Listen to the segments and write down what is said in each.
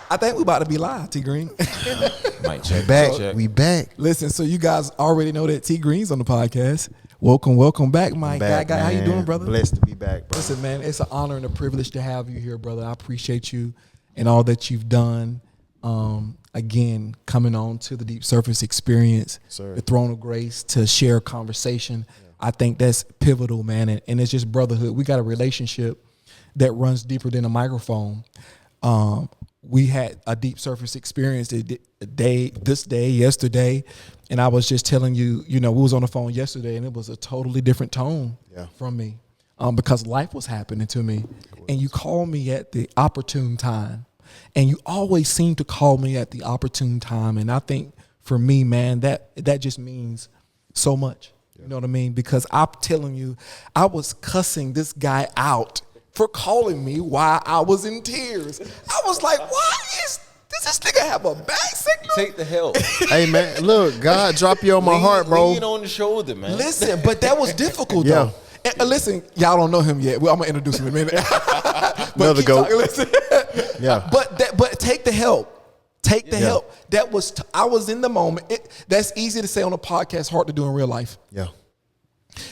I think we about to be live, T Green. Mic check. We back. Listen, so you guys already know that T Green's on the podcast. Welcome back, my guy. How you doing, brother? Blessed to be back, bro. Listen, man, it's an honor and a privilege to have you here, brother. I appreciate you and all that you've done. Again, coming on to the Deep Surface Experience, the Throne of Grace, to share a conversation. Yeah. I think that's pivotal, man, and it's just brotherhood. We got a relationship that runs deeper than a microphone. We had a Deep Surface Experience yesterday, and I was just telling you, we was on the phone yesterday, and it was a totally different tone from me, because life was happening to me, and you called me at the opportune time. And you always seem to call me at the opportune time. And I think for me, man, that just means so much. Yeah. You know what I mean? Because I'm telling you, I was cussing this guy out for calling me while I was in tears. I was like, does this nigga have a back signal? Take the help. Hey, man, look, God drop you on my heart, bro. Lean on the shoulder, man. Listen, but that was difficult, though. And listen, y'all don't know him yet. Well, I'm gonna introduce him in a minute. Another goat. Listen. Yeah. But take the help. Take the help. That was I was in the moment. That's easy to say on a podcast, hard to do in real life. Yeah.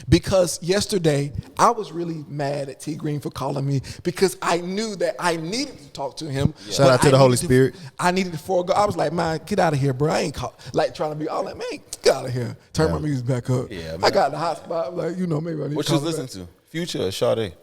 Because yesterday I was really mad at T Green for calling me because I knew that I needed to talk to him. Yeah. Shout out to the Holy Spirit. I needed to forego. I was like, man, get out of here, bro. I ain't trying to be all like, man, get out of here. Turn my music back up. Yeah, man. I got the hot spot. Like, maybe I need what to you listen to? Future or Sade?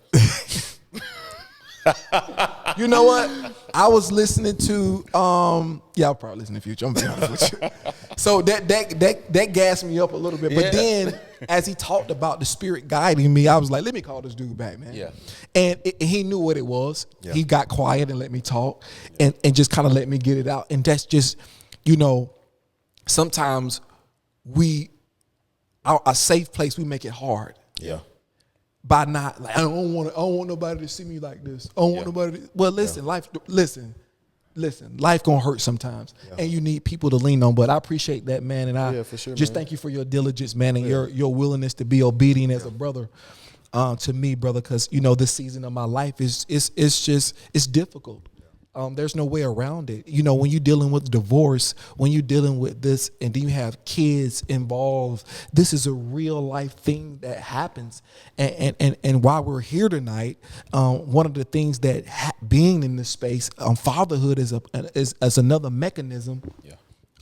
You know what? I was listening to I'll probably listen to Future. I'm being honest with you. So that gassed me up a little bit. But then as he talked about the Spirit guiding me, I was like, let me call this dude back, man. Yeah. And he knew what it was. Yeah. He got quiet and let me talk and just kind of let me get it out. And that's just, sometimes our safe place, we make it hard. Yeah. By not, like, I don't want nobody to see me like this. I don't want nobody to, well, listen, life gonna hurt sometimes, and you need people to lean on. But I appreciate that, man, and I for sure, just thank you for your diligence, man, and your willingness to be obedient as a brother to me, brother, because this season of my life is difficult. There's no way around it. When you're dealing with divorce, when you're dealing with this, and then you have kids involved, this is a real life thing that happens. And while we're here tonight, one of the things that being in this space, fatherhood is another mechanism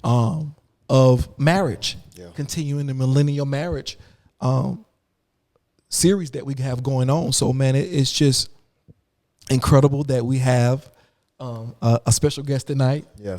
of marriage, continuing the millennial marriage series that we have going on. So, man, it's just incredible that we have a special guest tonight. Yeah.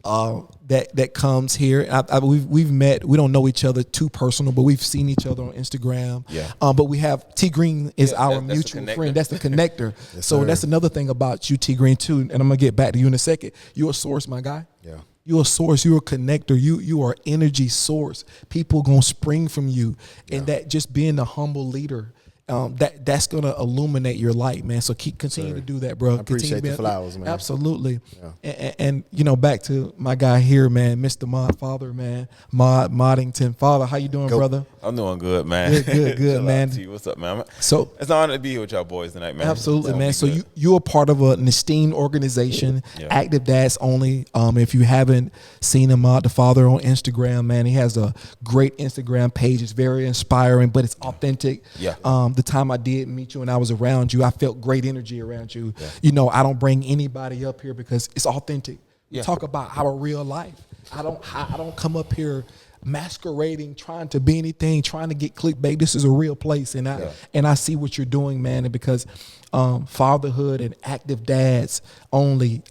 That comes here. We've met. We don't know each other too personal, but we've seen each other on Instagram. Yeah. But we have T Green is our mutual friend. That's the connector. Yes, so that's another thing about you, T Green, too. And I'm gonna get back to you in a second. You're a source, my guy. Yeah. You're a source. You're a connector. You are energy source. People gonna spring from you, and that just being a humble leader. That's gonna illuminate your light, man. So continue to do that, bro. I appreciate the flowers, man. Absolutely. Yeah. And back to my guy here, man, Mr. Mod Father, man, Moddington Father. How you doing, brother? I'm doing good, man. Good, man. What's up, man? So it's an honor to be here with y'all boys tonight, man. Absolutely, man. So you're a part of an esteemed organization, Active Dads Only. If you haven't seen him, the Father on Instagram, man, he has a great Instagram page. It's very inspiring, but it's authentic. Yeah. The time I did meet you and I was around you, I felt great energy around you. Yeah. I don't bring anybody up here because it's authentic. We talk about our real life. I don't come up here masquerading, trying to be anything, trying to get clickbait. This is a real place, and I see what you're doing, man. And because fatherhood and active dads only.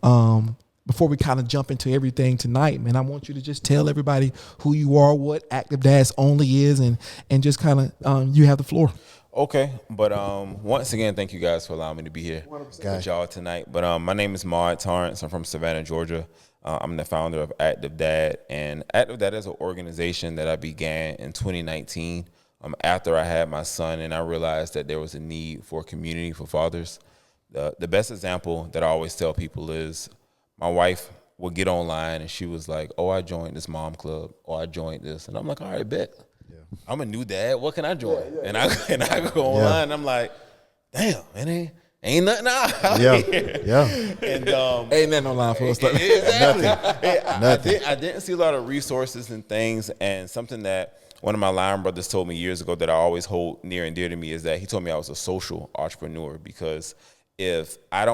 Before we kind of jump into everything tonight, man, I want you to just tell everybody who you are, what Active Dads Only is, and just kind of you have the floor. Okay, but once again, thank you guys for allowing me to be here with y'all tonight. But my name is Maud Torrance. I'm from Savannah, Georgia. I'm the founder of Active Dad, and Active Dad is an organization that I began in 2019 after I had my son, and I realized that there was a need for a community for fathers. The best example that I always tell people is my wife would get online and she was like, "Oh, I joined this mom club. Oh, I joined this," and I'm like, "All right, bet." I'm a new dad. What can I join? And I go online. And I'm like, damn, man, ain't nothing out Yeah, here. yeah. And Ain't nothing online for us. exactly. Nothing. I didn't see a lot of resources and things, and something that one of my line brothers told me years ago that I always hold near and dear to me is that he told me I was a social entrepreneur, because if I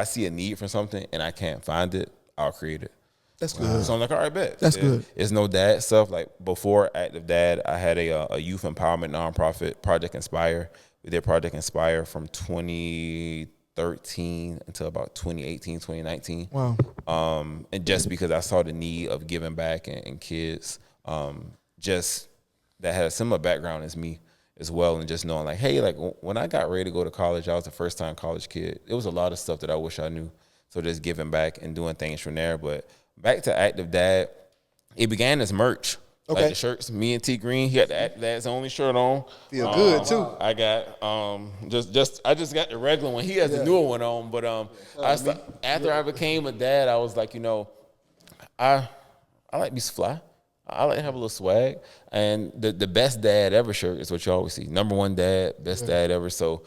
see a need for something and I can't find it, I'll create it. That's good. So I'm like, all right, bet. That's good. It's no dad stuff. Like before Active Dad, I had a youth empowerment nonprofit, Project Inspire. We did Project Inspire from 2013 until about 2018, 2019. Wow. And just because I saw the need of giving back and kids, just that had a similar background as me as well, and just knowing like, hey, like when I got ready to go to college, I was a first time college kid. It was a lot of stuff that I wish I knew. So just giving back and doing things from there. But back to Active Dad, it began as merch. Okay. Like the shirts, me and T Green, he had the Active Dad's only shirt on. Feel good too. I got I just got the regular one. He has the newer one on, but after I became a dad, I was like, I like to be fly. I like to have a little swag. And the best dad ever shirt is what you always see. Number one dad, best dad ever. So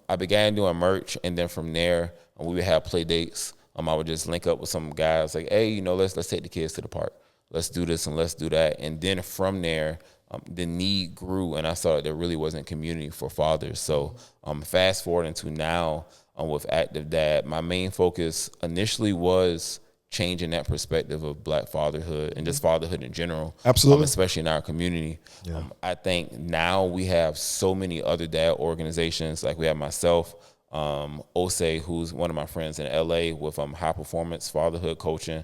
I began doing merch, and then from there we would have play dates. I would just link up with some guys like, hey, let's take the kids to the park. Let's do this and let's do that. And then from there, the need grew, and I saw that there really wasn't community for fathers. So fast forward into now with Active Dad, my main focus initially was changing that perspective of Black fatherhood and just fatherhood in general. Absolutely. Especially in our community. Yeah. I think now we have so many other dad organizations. Like we have myself, Osei, who's one of my friends in LA with high performance fatherhood coaching,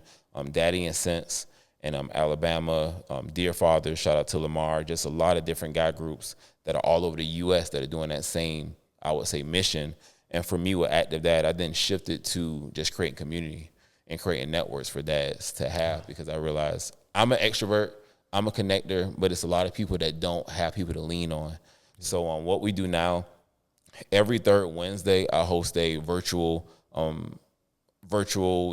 Daddy and Sense in Alabama, Dear Father, shout out to Lamar, just a lot of different guy groups that are all over the US that are doing that same, I would say, mission. And for me with Active Dad, I then shifted to just creating community and creating networks for dads to have, because I realized I'm an extrovert, I'm a connector, but it's a lot of people that don't have people to lean on. So what we do now, every third Wednesday, I host a virtual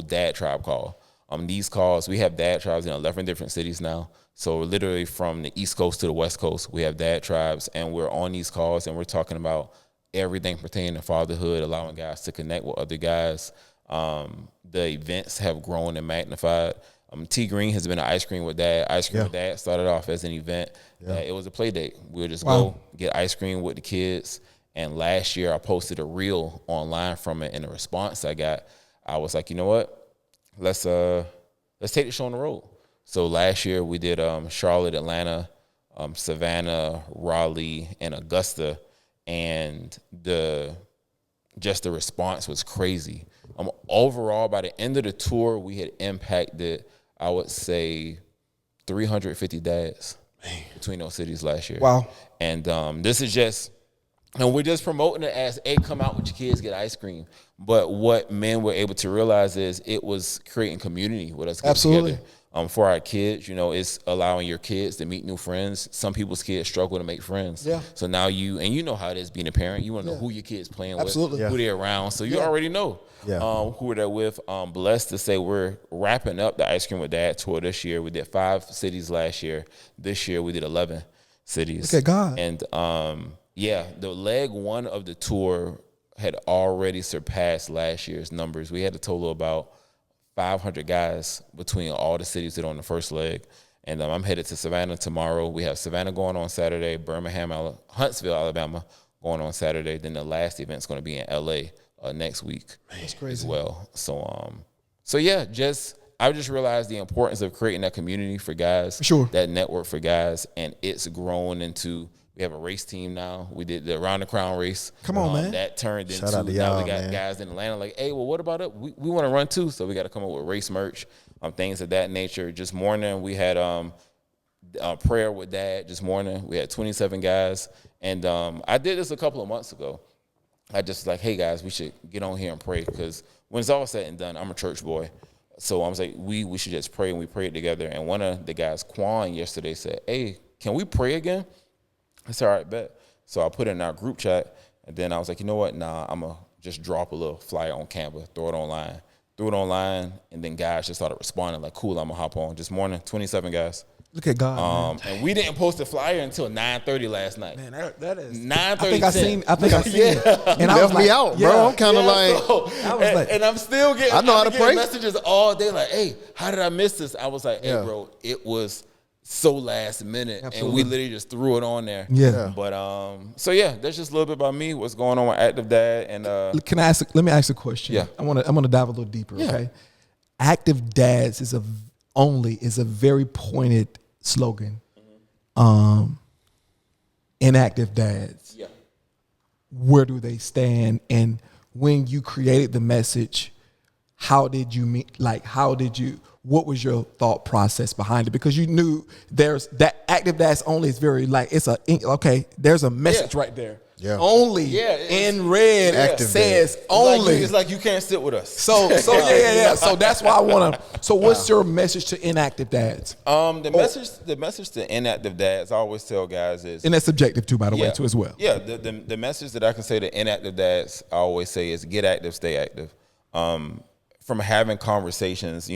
dad tribe call. These calls, we have dad tribes in 11 different cities now. So literally from the East Coast to the West Coast, we have dad tribes, and we're on these calls and we're talking about everything pertaining to fatherhood, allowing guys to connect with other guys. The events have grown and magnified. T Green has been an Ice Cream with Dad. Ice Cream with Dad started off as an event. It was a play date. We would just go get ice cream with the kids. And last year I posted a reel online from it, and the response I got, I was like, you know what? Let's take the show on the road. So last year we did Charlotte, Atlanta, Savannah, Raleigh, and Augusta, and the response was crazy. Overall, by the end of the tour, we had impacted, I would say, 350 dads between those cities last year. Wow. And this is just, and we're just promoting it as, hey, come out with your kids, get ice cream. But what men were able to realize is it was creating community with us getting together. For our kids, it's allowing your kids to meet new friends. Some people's kids struggle to make friends. Yeah. So now you know how it is being a parent. You want to know who your kid's playing with, who they're around. So you already know who they're with. Blessed to say we're wrapping up the Ice Cream with Dad tour this year. We did 5 cities last year. This year we did 11 cities. Look at God. And the leg one of the tour had already surpassed last year's numbers. We had a total of about 500 guys between all the cities that are on the first leg. And I'm headed to Savannah tomorrow. We have Savannah going on Saturday, Huntsville, Alabama going on Saturday. Then the last event's going to be in LA next week. That's crazy. As well. I just realized the importance of creating that community for guys, that network for guys, and it's grown into, we have a race team now. We did the Around the Crown race. Come on, man. That turned into, now we got man. guys in Atlanta like, hey, well, what about it? We want to run too. So we got to come up with race merch, things of that nature. Just morning, we had prayer with Dad. Just morning, we had 27 guys. And I did this a couple of months ago. I just like, hey, guys, we should get on here and pray, because when it's all said and done, I'm a church boy. So I was like, we should just pray, and we prayed together. And one of the guys, Quan, yesterday said, hey, can we pray again? I said, all right, bet. So I put it in our group chat, and then I was like, you know what? Nah, I'm going to just drop a little flyer on Canva, throw it online. Threw it online, and then guys just started responding like, cool, I'm going to hop on. Just morning, 27 guys. Look at God. And we didn't post the flyer until 9:30 last night. Man, that is 9:30. I think I seen it. And I was me out, bro. I'm kind of I was like, and I'm still getting. I know how to pray. Messages all day, like, "Hey, how did I miss this?" I was like, "Hey, bro, it was so last minute, and we literally just threw it on there." Yeah. But so yeah, that's just a little bit about me. What's going on with Active Dad? And let me ask a question. Yeah. I'm gonna dive a little deeper. Okay. Active Dads is a very pointed slogan. Inactive dads. Yeah. Where do they stand? And when you created the message, what was your thought process behind it? Because you knew there's that active dads only is very there's a message right there. Yeah. Only in red Active says dad. only. It's like you can't sit with us. So yeah. So that's why I want to. So what's your message to inactive dads? The message to inactive dads, I always tell guys is, And that's subjective too, by the way, too as well. Yeah. The message that I can say to inactive dads, I always say is get active, stay active. From having conversations,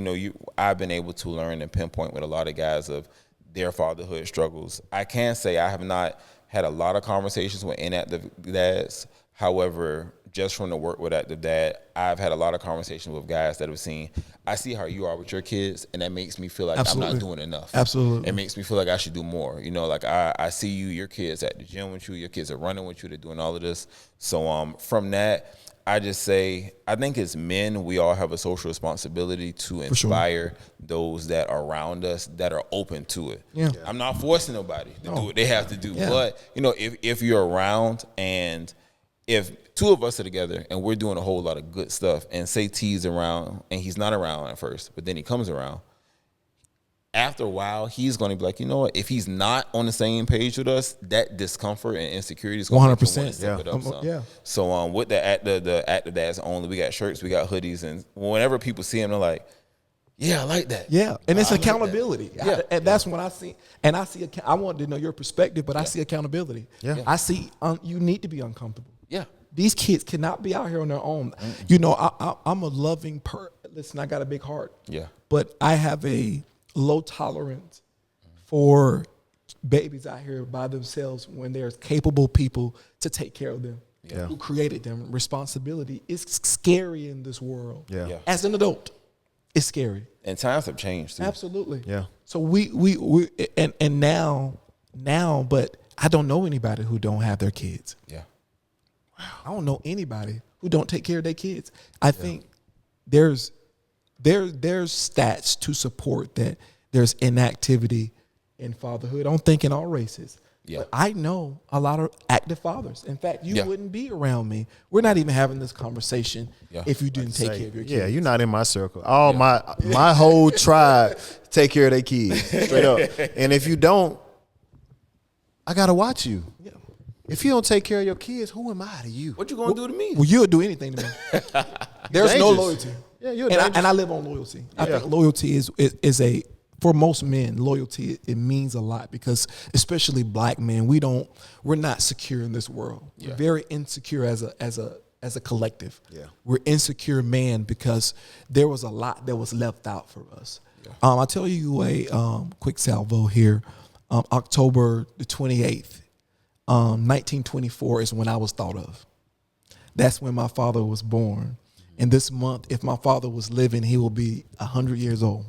I've been able to learn and pinpoint with a lot of guys of their fatherhood struggles. I can say I have not had a lot of conversations with inactive dads. However, just from the work with Active Dad, I've had a lot of conversations with guys that have seen, I see how you are with your kids, and that makes me feel like I'm not doing enough. Absolutely. It makes me feel like I should do more. Like I see your kids at the gym with you, your kids are running with you, they're doing all of this. So from that, I just say, I think as men, we all have a social responsibility to inspire those that are around us that are open to it. Yeah. I'm not forcing nobody to do what they have to do. Yeah. But, if you're around and if two of us are together and we're doing a whole lot of good stuff and say T's around and he's not around at first, but then he comes around, after a while, he's going to be like, you know what? If he's not on the same page with us, that discomfort and insecurity is going to 100%. step it up some. So with the Active Dads only, we got shirts, we got hoodies, and whenever people see them, they're like, yeah, I like that. Yeah, and it's accountability. And that's when I see, I want to know your perspective, but I see accountability. Yeah. I see you need to be uncomfortable. Yeah. These kids cannot be out here on their own. I'm a loving listen, I got a big heart. Yeah. But I have a low tolerance for babies out here by themselves when there's capable people to take care of them. Yeah. Who created them. Responsibility is scary in this world. Yeah. As an adult, it's scary. And times have changed too. Absolutely. Yeah. So we now, but I don't know anybody who don't have their kids. Yeah. I don't know anybody who don't take care of their kids. I think there's stats to support that there's inactivity in fatherhood. I don't think in all races. Yeah. But I know a lot of active fathers. In fact, you wouldn't be around me. We're not even having this conversation if you didn't take care of your kids. Yeah, you're not in my circle. All my whole tribe take care of their kids, straight up. And if you don't, I gotta watch you. Yeah. If you don't take care of your kids, who am I to you? What you gonna do to me? Well, you'll do anything to me. There's no loyalty. Yeah, you're and I live on loyalty. I think loyalty is a, for most men, loyalty, it means a lot because especially black men, we're not secure in this world. Yeah. We're very insecure as a collective. Yeah. We're insecure men because there was a lot that was left out for us. Yeah. I'll tell you a quick salvo here. October the 28th, 1924 is when I was thought of. That's when my father was born. And this month, if my father was living, he will be 100 years old.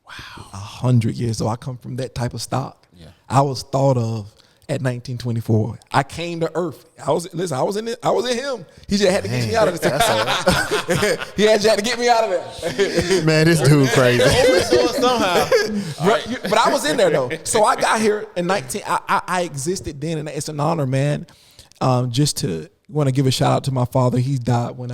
Wow. 100 years old. I come from that type of stock. Yeah. I was thought of at 1924. I came to earth. I was in him. He just had to get me out of there. He had to get me out of there. Man, this dude crazy. Somehow. But I was in there though. So I got here in I existed then, and it's an honor, man. Just to want to give a shout out to my father. He died when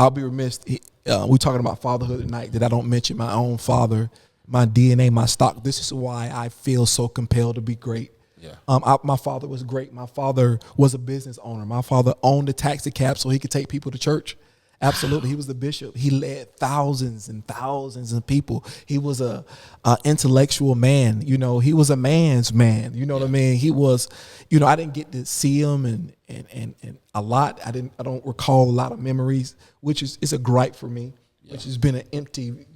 I'll be remiss. We're talking about fatherhood tonight that I don't mention my own father, my DNA, my stock. This is why I feel so compelled to be great. Yeah. My father was great. My father was a business owner. My father owned a taxi cab so he could take people to church. Absolutely. He was the bishop. He led thousands and thousands of people. He was a intellectual man. He was a man's man. You know what I mean? He was, I didn't get to see him and a lot. I don't recall a lot of memories, which is a gripe for me. which has been an empty,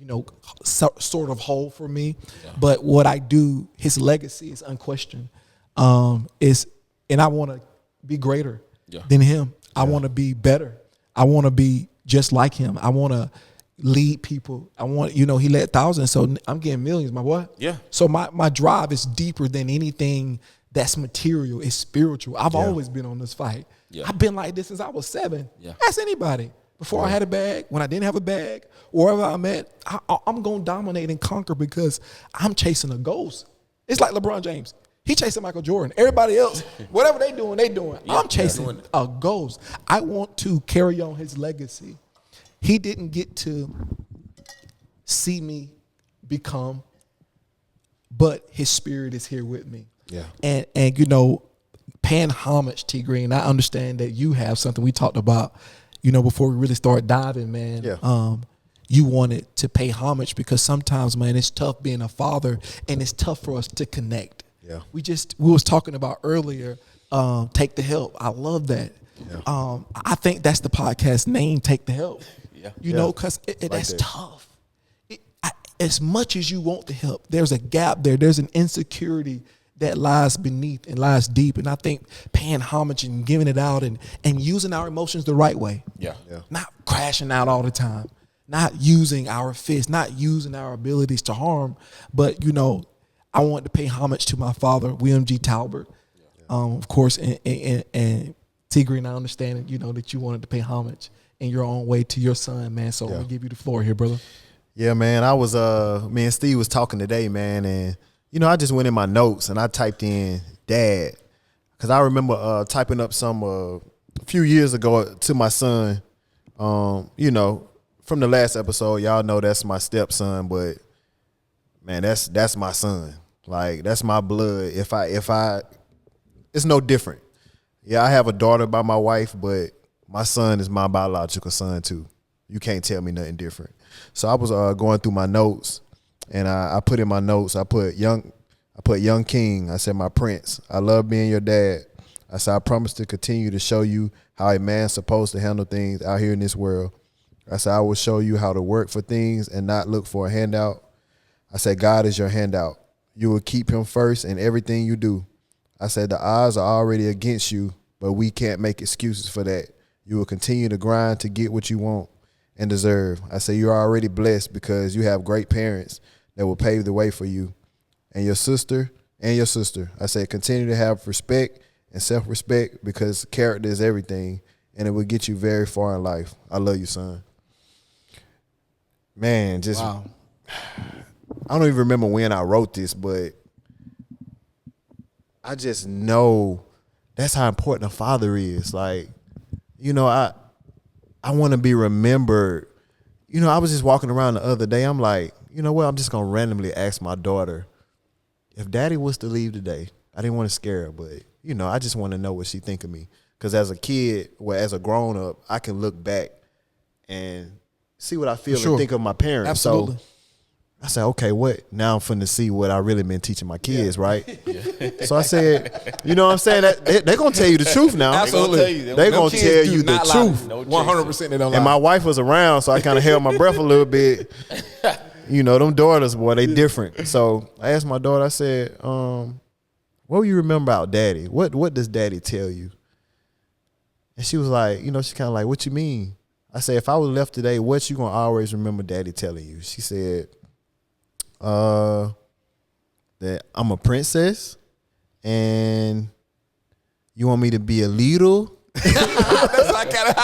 sort of hole for me. Yeah. But what I do, his legacy is unquestioned. And I want to be greater than him. I want to be better. I want to be just like him. I want to lead people. I want, he led thousands, so I'm getting millions, my boy. Yeah. So my drive is deeper than anything that's material. It's spiritual. I've always been on this fight. Yeah. I've been like this since I was 7. Yeah. Ask anybody. Before I had a bag, when I didn't have a bag, wherever I'm at, I'm going to dominate and conquer because I'm chasing a ghost. It's like LeBron James. He chasing Michael Jordan. Everybody else, whatever they doing. Yeah, I'm chasing a ghost. I want to carry on his legacy. He didn't get to see me become, but his spirit is here with me. Yeah. And paying homage, T Green, I understand that you have something we talked about, before we really start diving, man. Yeah. You wanted to pay homage because sometimes, man, it's tough being a father and it's tough for us to connect. Yeah. We was talking about earlier, Take the Help. I love that. Yeah. I think that's the podcast name, Take the Help. Yeah. Because that's tough. As much as you want the help, there's a gap there. There's an insecurity that lies beneath and lies deep. And I think paying homage and giving it out and using our emotions the right way. Yeah. Not crashing out all the time. Not using our fists, not using our abilities to harm. But, I want to pay homage to my father, William G. Talbert. Of course, and T Green, I understand, that you wanted to pay homage in your own way to your son, man. So I'm going to give you the floor here, brother. Yeah, man. I was me and Steve was talking today, man, and I just went in my notes and I typed in dad, because I remember typing up some a few years ago to my son. From the last episode, y'all know that's my stepson, but man, that's my son. Like, that's my blood. If I, it's no different. Yeah, I have a daughter by my wife, but my son is my biological son too. You can't tell me nothing different. So I was going through my notes, and I put in my notes, I put young king. I said, my prince, I love being your dad. I said, I promise to continue to show you how a man's supposed to handle things out here in this world. I said, I will show you how to work for things and not look for a handout. I said, God is your handout. You will keep him first in everything you do. I said, the odds are already against you, but we can't make excuses for that. You will continue to grind to get what you want and deserve. I say, you're already blessed because you have great parents that will pave the way for you and your sister. I say, continue to have respect and self-respect because character is everything, and it will get you very far in life. I love you, son. Man, wow. I don't even remember when I wrote this, but I just know that's how important a father is. Like, I want to be remembered. I was just walking around the other day. I'm like, you know what? I'm just going to randomly ask my daughter, if daddy was to leave today, I didn't want to scare her, but, I just want to know what she think of me. Because as a kid, as a grown up, I can look back and see what I feel and think of my parents. Absolutely. So I said, okay, what? Now I'm finna see what I really been teaching my kids, right? Yeah. So I said, you know what I'm saying? They're going to tell you the truth now. Absolutely. They're going to tell you the truth. 100% they don't lie. And my wife was around, so I kind of held my breath a little bit. Them daughters, boy, they different. So I asked my daughter, I said, what do you remember about daddy? What does daddy tell you? And she was like, she kind of like, what you mean? I said, if I was left today, what you going to always remember daddy telling you? She said, that I'm a princess and you want me to be a leader. That's not kind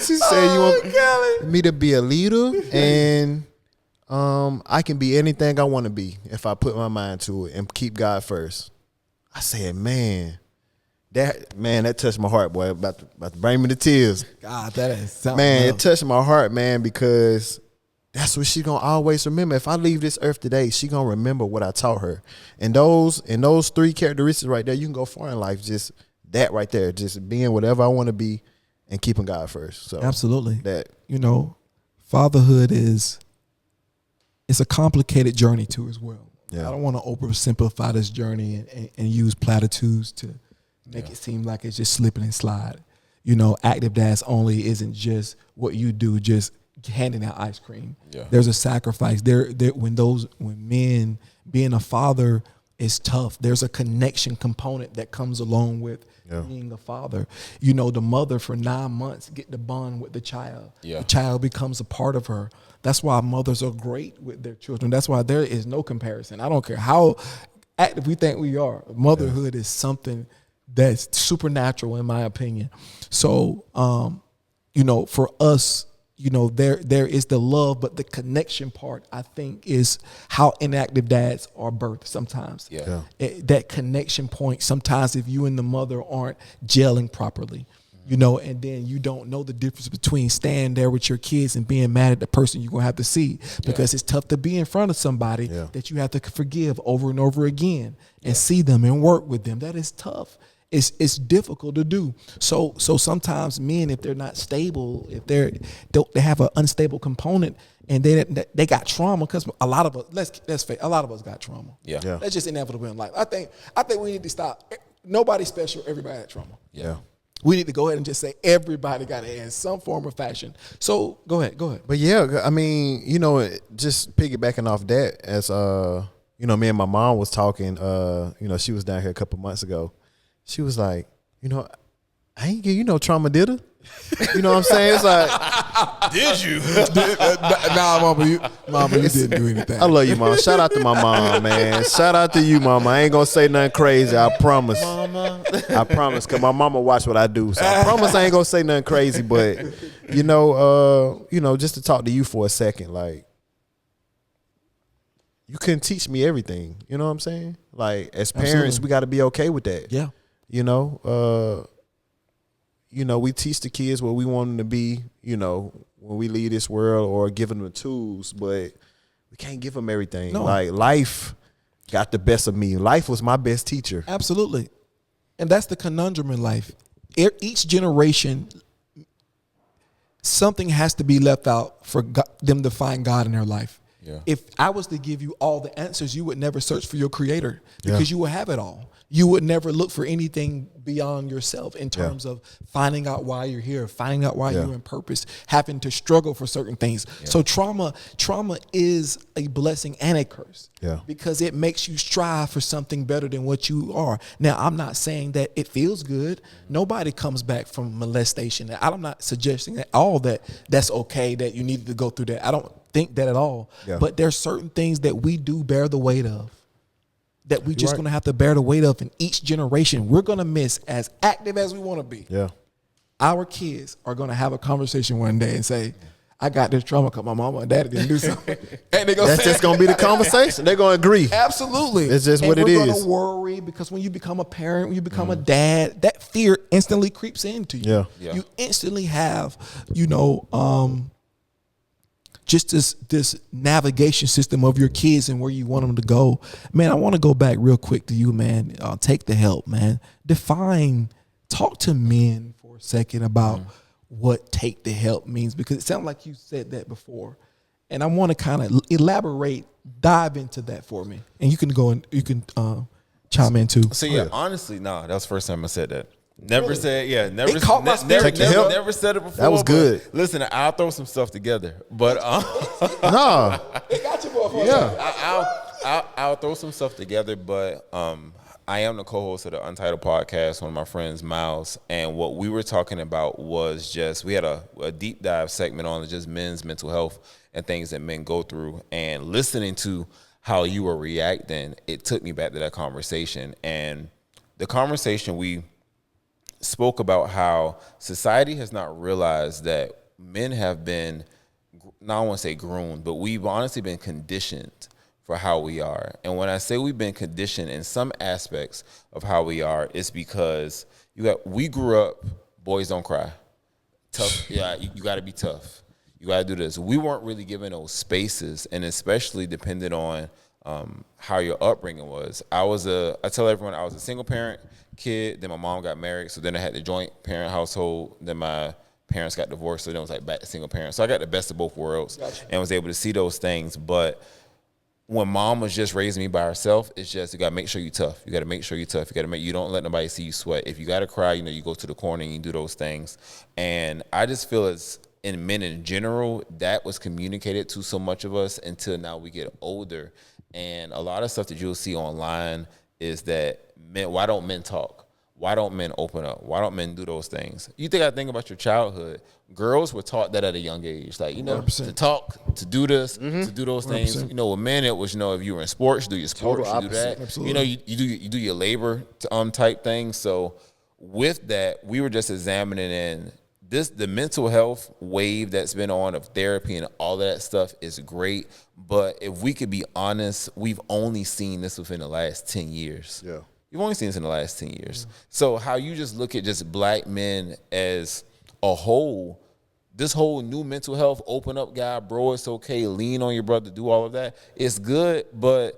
She said you want me to be a leader and I can be anything I want to be if I put my mind to it and keep God first. I said, man, that touched my heart, boy. About to bring me to tears. God, that is something. Man, it touched my heart, man, because that's what she gonna always remember. If I leave this earth today, she gonna remember what I taught her. And those 3 characteristics right there, you can go far in life. Just that right there, just being whatever I want to be and keeping God first. So absolutely, that fatherhood it's a complicated journey too as well. Yeah. I don't want to oversimplify this journey and use platitudes to make it seem like it's just slipping and slide. active dads only isn't just what you do, just handing out ice cream. Yeah. There's a sacrifice. When men, being a father is tough. There's a connection component that comes along with being a father. The mother for 9 months get to bond with the child. Yeah. The child becomes a part of her. That's why mothers are great with their children. That's why there is no comparison. I don't care how active we think we are. Motherhood is something that's supernatural, in my opinion. So, for us, there is the love, but the connection part, I think, is how inactive dads are birthed sometimes. Yeah. That connection point, sometimes if you and the mother aren't gelling properly, and then you don't know the difference between staying there with your kids and being mad at the person you're going to have to see, because it's tough to be in front of somebody that you have to forgive over and over again and see them and work with them. That is tough. It's difficult to do. So sometimes men, if they're not stable, if they have an unstable component, and they got trauma, because a lot of us, let's face, a lot of us got trauma. Yeah. That's just inevitable in life. I think we need to stop. Nobody's special. Everybody had trauma. Yeah. We need to go ahead and just say everybody got it in some form or fashion. So go ahead. But I mean, just piggybacking off that, as me and my mom was talking. She was down here a couple months ago. She was like, I ain't give you no trauma, did her? You know what I'm saying? It's like, Did you? Nah, mama, you didn't do anything. I love you, mom. Shout out to my mom, man. Shout out to you, mama. I ain't gonna say nothing crazy. I promise. Mama. I promise, cause my mama watch what I do. So I promise I ain't gonna say nothing crazy. But just to talk to you for a second, like, you couldn't teach me everything. You know what I'm saying? Like, as parents, Absolutely. we got to be okay with that. Yeah. We teach the kids what we want them to be, when we leave this world, or give them the tools, but we can't give them everything. No. Like, life got the best of me. Life was my best teacher. Absolutely. And that's the conundrum in life. Each generation, something has to be left out for them to find God in their life. Yeah. If I was to give you all the answers, you would never search for your creator, because you would have it all. You would never look for anything beyond yourself in terms of finding out why you're here, finding out why you're in purpose, having to struggle for certain things. Yeah. So trauma is a blessing and a curse, because it makes you strive for something better than what you are. Now, I'm not saying that it feels good. Nobody comes back from molestation. I'm not suggesting at all that that's okay, that you needed to go through that. I don't think that at all. Yeah. But there's certain things that we do bear the weight of, that we just going to have to bear the weight of in each generation. We're going to miss, as active as we want to be. Yeah. Our kids are going to have a conversation one day and say, I got this trauma because my mama and daddy didn't do something. And that's just going to be the conversation. They're going to agree. Absolutely. It's just what it is. We're going to worry, because when you become a parent, when you become a dad, that fear instantly creeps into you. Yeah. You instantly have, just this navigation system of your kids and where you want them to go. Man, I want to go back real quick to you, man. Take the help, man. Talk to men for a second about what take the help means, because it sounds like you said that before. And I want to kind of dive into that for me. And you can go and you can chime in too. So honestly, that was the first time I said that. Never said it caught my spirit. Never said it before. That was good. Listen, I'll throw some stuff together, but no, it got you for I'll throw some stuff together. But I am the co-host of the Untitled podcast, one of my friends, Miles, and what we were talking about was we had a deep dive segment on just men's mental health and things that men go through, and listening to how you were reacting, it took me back to that conversation. And the conversation, we spoke about how society has not realized that men have been, I want to say groomed, but we've honestly been conditioned for how we are. And when I say we've been conditioned in some aspects of how we are, it's because we grew up, boys don't cry. Tough, you got to be tough. You got to do this. We weren't really given those spaces, and especially depending on how your upbringing was. I tell everyone I was a single parent kid, then my mom got married, so then I had the joint parent household, then my parents got divorced, so then it was like back to single parent. So I got the best of both worlds. Gotcha. And was able to see those things. But when mom was just raising me by herself, it's just you gotta make sure you're tough. You gotta make sure you're tough. You don't let nobody see you sweat. If you gotta cry, you go to the corner and you do those things. And I just feel as in men in general, that was communicated to so much of us until now we get older. And a lot of stuff that you'll see online is that men, why don't men talk? Why don't men open up? Why don't men do those things? You think I think about your childhood. Girls were taught that at a young age. Like, 100%. To talk, to do this, to do those things. 100%. With men, it was, if you were in sports, do your sports, you do that. Absolutely. You do your labor type thing. So with that, we were just examining in the mental health wave that's been on of therapy and all of that stuff is great. But if we could be honest, we've only seen this within the last 10 years. Yeah. You've only seen this in the last 10 years. So how you just look at just black men as a whole, this whole new mental health, open up guy, bro, it's okay, lean on your brother, do all of that. It's good, but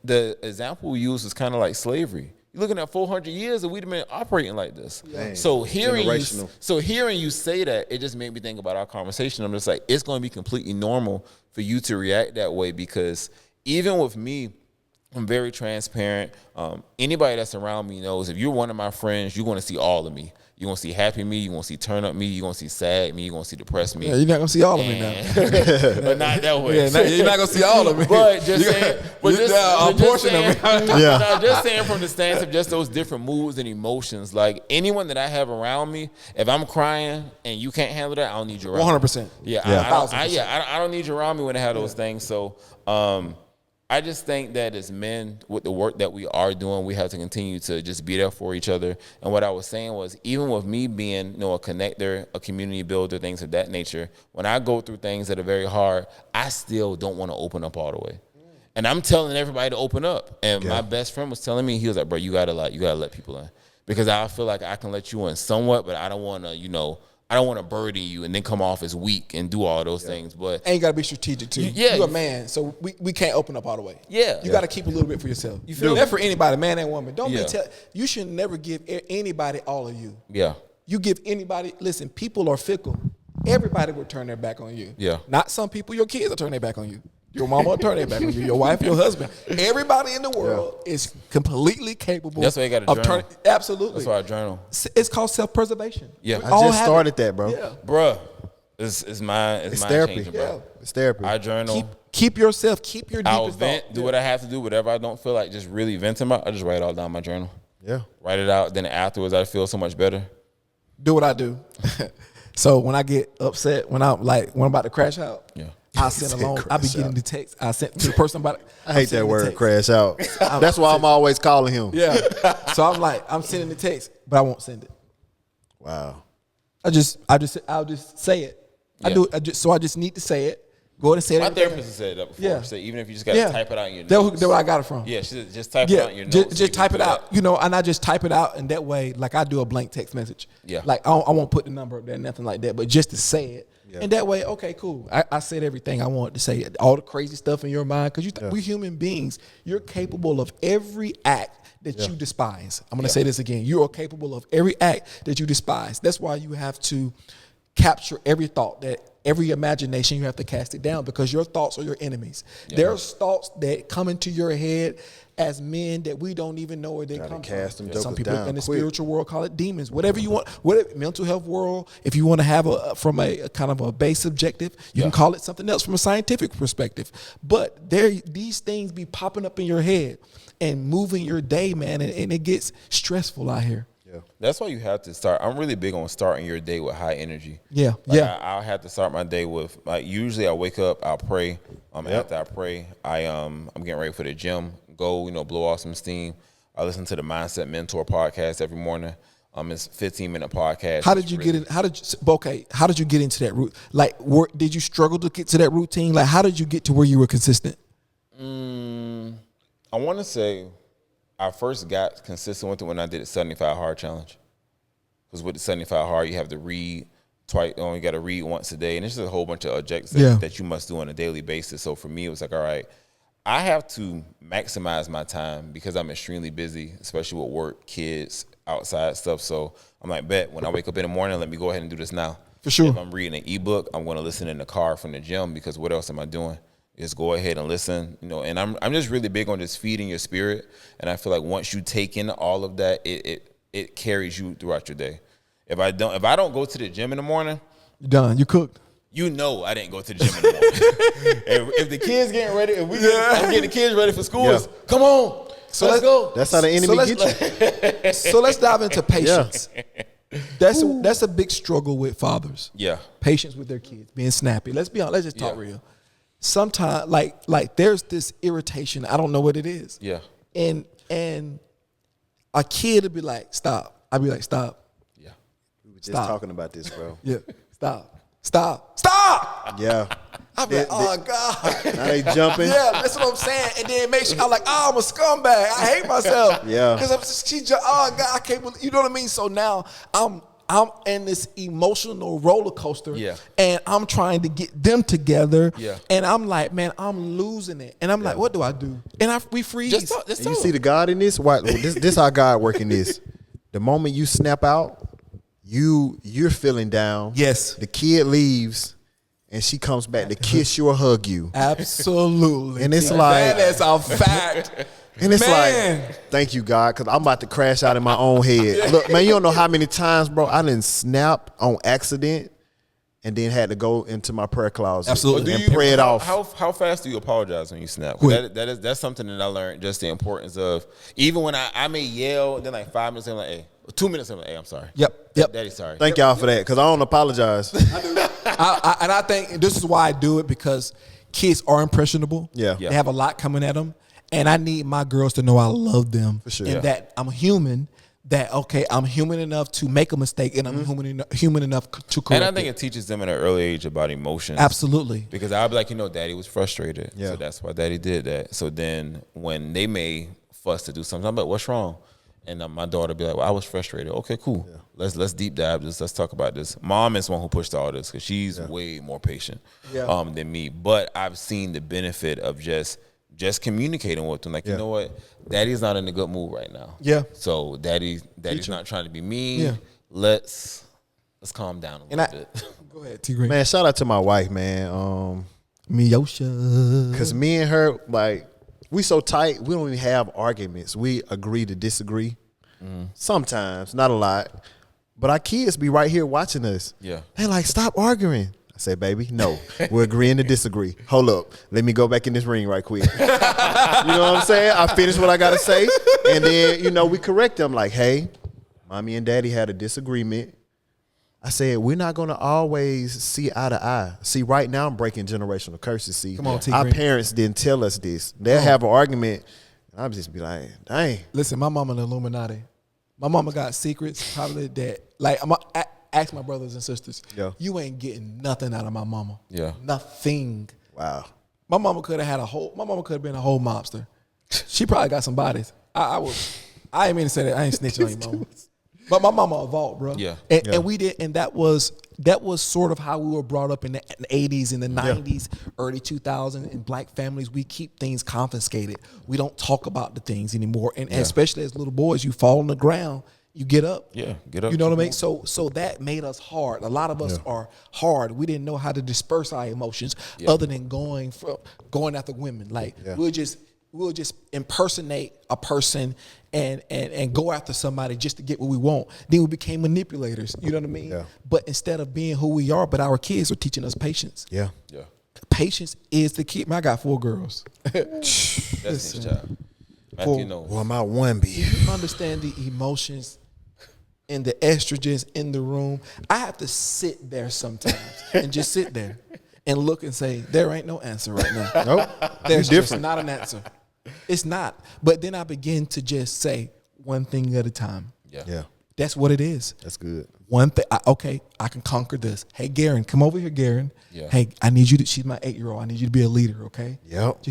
the example we use is kind of like slavery. You're looking at 400 years and we've been operating like this. Dang. So hearing you say that, it just made me think about our conversation. I'm just like, it's going to be completely normal for you to react that way because even with me, I'm very transparent. Anybody that's around me knows if you're one of my friends, you're going to see all of me. You're going to see happy me. You're going to see turn up me. You're going to see sad me. You're going to see depressed me. Yeah, you're not going to see all of me now. But not that way. Yeah, you're not going to see all of me. But just saying. A portion of me. Yeah. Just saying from the stance of just those different moods and emotions. Like anyone that I have around me, if I'm crying and you can't handle that, I don't need you around 100%. me. Yeah. I don't need you around me when I have those things. So, I just think that as men, with the work that we are doing, we have to continue to just be there for each other. And what I was saying was, even with me being, a connector, a community builder, things of that nature, when I go through things that are very hard, I still don't want to open up all the way. And I'm telling everybody to open up. And my best friend was telling me, he was like, bro, you gotta let people in. Because I feel like I can let you in somewhat, but I don't want to, I don't want to burden you and then come off as weak and do all those things. But and you got to be strategic too. You're a man, so we can't open up all the way. Yeah. You got to keep a little bit for yourself. You feel that for anybody, man and woman. Don't be you should never give anybody all of you. Yeah. You give anybody, listen, people are fickle. Everybody will turn their back on you. Yeah. Not some people, your kids will turn their back on you. Your mama will turn their back on you. Your wife, your husband. Everybody in the world is completely capable. That's why you got to journal. Absolutely. That's why I journal. It's called self-preservation. Yeah. I just started that, bro. Yeah. Bruh. It's therapy. Changing, bro. Yeah. It's therapy. I journal. Keep yourself. Keep your deepest I'll vent. thought. Do what I have to do. Whatever I don't feel like just really venting about, I just write it all down in my journal. Yeah. Write it out. Then afterwards, I feel so much better. Do what I do. So when I get upset, when I'm about to crash out, I send along. I be getting the text. I sent to the person about it. I hate that word, crash out. That's why I'm always calling him. Yeah. So I'm sending the text, but I won't send it. Wow. I'll just say it. I just need to say it. Go ahead and say it. My therapist has said that before. Yeah. So even if you just got to type it out in your notes. That's where I got it from. Yeah, just type it out in your notes. Just type it out, and I just type it out, and that way, like I do a blank text message. Yeah. Like I won't put the number up there, nothing like that, but just to say it. Yeah. And that way, okay, cool. I said everything I wanted to say, all the crazy stuff in your mind, because we're human beings. You're capable of every act that you despise. I'm going to say this again. You are capable of every act that you despise. That's why you have to capture every thought, that every imagination, you have to cast it down, because your thoughts are your enemies. Yeah. There's thoughts that come into your head as men that we don't even know where they come from. Some people in the spiritual world call it demons. Whatever you want, whatever mental health world, if you want to have from a kind of a base objective, you can call it something else from a scientific perspective. But these things be popping up in your head and moving your day, man, and it gets stressful out here. Yeah. That's why you have to start. I'm really big on starting your day with high energy. Yeah, I'll have to start my day with, usually I wake up, I'll pray. After I pray, I'm getting ready for the gym. Go, blow off some steam. I listen to the Mindset Mentor podcast every morning. It's 15-minute podcast. How did you get in? How did you get into that route? Like, did you struggle to get to that routine? Like, how did you get to where you were consistent? I want to say I first got consistent with it when I did the 75 hard challenge. Because with the 75 hard, you have to read twice. You got to read once a day, and it's just a whole bunch of objectives that you must do on a daily basis. So for me, it was like, all right, I have to maximize my time because I'm extremely busy, especially with work, kids, outside stuff. So I'm like, bet when I wake up in the morning, let me go ahead and do this now. For sure. If I'm reading an ebook, I'm going to listen in the car from the gym, because what else am I doing? Just go ahead and listen, and I'm just really big on just feeding your spirit. And I feel like once you take in all of that, it carries you throughout your day. If I don't go to the gym in the morning, you're done. You cooked. I didn't go to the gym in the morning. if the kids getting ready, I'm getting the kids ready for school, come on. So let's go. That's how the enemy get you. So let's dive into patience. That's a big struggle with fathers. Yeah. Patience with their kids, being snappy. Let's be honest. Let's just talk real. Sometimes, like there's this irritation. I don't know what it is. Yeah. And a kid would be like, stop. I'd be like, stop. Yeah. We were just talking about this, bro. Yeah. Stop. Yeah. I'm like, oh God. Now they jumping. Yeah, that's what I'm saying. And then it makes you, I'm like, oh, I'm a scumbag. I hate myself. Yeah. Because oh God, I can't believe, you know what I mean? So now I'm in this emotional roller coaster. Yeah. And I'm trying to get them together. Yeah. And I'm like, man, I'm losing it. And I'm like, what do I do? And we freeze. Just And you see the God in this? Why, this how God working this. The moment you snap out, you're feeling down. Yes. The kid leaves and she comes back to kiss you or hug you. Absolutely. And it's like, that is a fact. and it's Man. like, thank you, God, because I'm about to crash out in my own head. Look, man, you don't know how many times, bro, I didn't snap on accident and then had to go into my prayer closet Absolutely. and pray it off. How fast do you apologize when you snap? That's something that I learned, just the importance of, even when I may yell, then like 5 minutes, I'm like, hey, 2 minutes, I'm like, hey, I'm sorry. Yep. Daddy, sorry. Thank y'all for that, because I don't apologize. And I think this is why I do it, because kids are impressionable. Yeah. They have a lot coming at them. And I need my girls to know I love them. For sure. And that I'm human. That, okay, I'm human enough to make a mistake, and I'm human enough to correct And I think it teaches them at an early age about emotions. Absolutely. Because I'll be like, Daddy was frustrated. Yeah. So that's why Daddy did that. So then when they may fuss to do something, I'm like, what's wrong? And my daughter be like, well, I was frustrated. Okay, cool. Yeah. Let's deep dive this. Let's talk about this. Mom is the one who pushed all this because she's way more patient than me. But I've seen the benefit of just communicating with them. Like, you know what? Daddy's not in a good mood right now. Yeah. So Daddy's not trying to be mean. Yeah. Let's calm down a little bit. Go ahead, T. Green. Man, shout out to my wife, man. Miyosha. Because me and her, like, we so tight, we don't even have arguments. We agree to disagree. Sometimes, not a lot. But our kids be right here watching us. Yeah. They like, stop arguing. I say, baby, no. We're agreeing to disagree. Hold up. Let me go back in this ring right quick. You know what I'm saying? I finish what I got to say. And then, we correct them like, hey, mommy and daddy had a disagreement. I said, we're not going to always see eye to eye. See, right now I'm breaking generational curses. See, Come on, T. our Green. parents didn't tell us this. They'll have an argument, and I'll just be like, dang. Listen, my mama an Illuminati. My mama got secrets probably that, like, ask my brothers and sisters. Yeah. You ain't getting nothing out of my mama. Yeah. Nothing. Wow. My mama could have been a whole mobster. She probably got some bodies. I ain't mean to say that. I ain't snitching on your mama. But my mama a vault, bro. Yeah. And we did, and that was sort of how we were brought up in the 80s, in the 90s, early 2000s. In black families, we keep things confiscated. We don't talk about the things anymore. And especially as little boys, you fall on the ground, you get up. Yeah, get up. You know what I mean? So that made us hard. A lot of us are hard. We didn't know how to disperse our emotions other than going after women. Like we'll just impersonate a person and go after somebody just to get what we want. Then we became manipulators. You know what I mean? Yeah. But instead of being who we are, but our kids are teaching us patience. Yeah. Yeah. Patience is the key. Man, I got 4 girls. That's his job. Well, my one be. You understand the emotions and the estrogens in the room. I have to sit there sometimes and just sit there and look and say, there ain't no answer right now. Nope. There's just not an answer. It's not. But then I begin to just say one thing at a time. Yeah. That's what it is. That's good. One thing. I can conquer this. Hey, Garen, come over here, Garen. Yeah. Hey, I need you to. She's my 8-year-old. I need you to be a leader. Okay. Yep.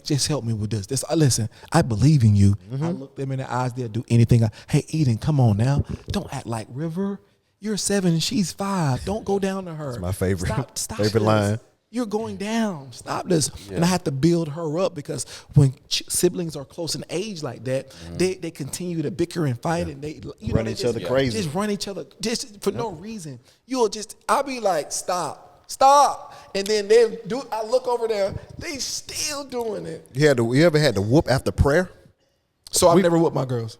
Just help me with this. Listen. I believe in you. I look them in the eyes. They'll do anything. Hey, Eden, come on now. Don't act like River. You're 7 and she's 5. Don't go down to her. That's my favorite. Stop favorite this. line. You're going down. Stop this. Yeah. And I have to build her up because when siblings are close in age like that, they continue to bicker and fight and they run each other crazy. Just run each other just for no reason. I'll be like, stop. stop. And then they do. I look over there, they still doing it. You ever had to whoop after prayer? So I've never whooped my girls.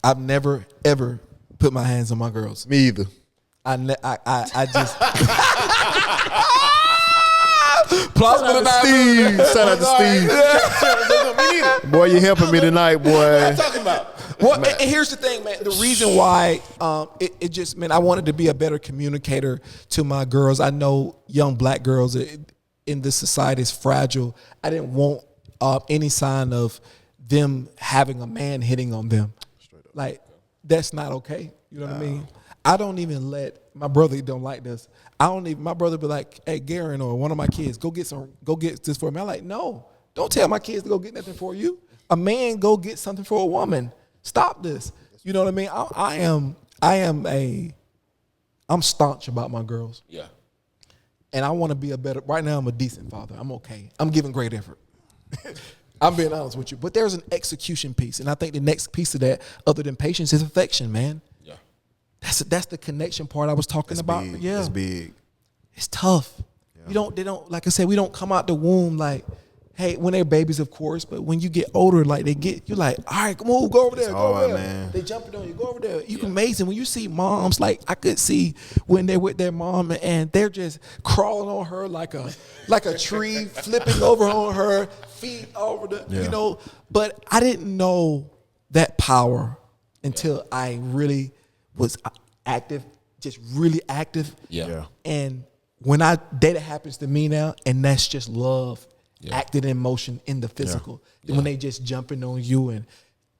I've never ever put my hands on my girls. Me either. I just. Plausible Steve. Shout out to Steve. Boy, you helping me tonight, boy. What are you talking about? Well, and here's the thing, man. The reason why it just, man, I wanted to be a better communicator to my girls. I know young black girls in this society is fragile. I didn't want any sign of them having a man hitting on them. Like, that's not okay. You know what I mean? I don't even let my brother don't like this. My brother be like, hey, Garen or one of my kids, go get this for me. I'm like, no, don't tell my kids to go get nothing for you. A man go get something for a woman. Stop this. You know what I mean? I'm staunch about my girls. Yeah. And I want to be right now I'm a decent father. I'm okay. I'm giving great effort. I'm being honest with you. But there's an execution piece. And I think the next piece of that, other than patience, is affection, man. Yeah. That's the connection part I was talking about. Big. Yeah. It's big. It's tough. Yeah. They don't, like I said, we don't come out the womb like, hey, when they're babies, of course, but when you get older, like you're like, all right, come on, go over there, go over there. Man. They jumping on you, go over there. You amazing when you see moms. Like I could see when they're with their mom and they're just crawling on her like a tree, flipping over on her, feet over the, But I didn't know that power until I really was active, just really active. Yeah. And when that happens to me now, and that's just love. Yeah. Acted in motion in the physical. Yeah. When they just jumping on you and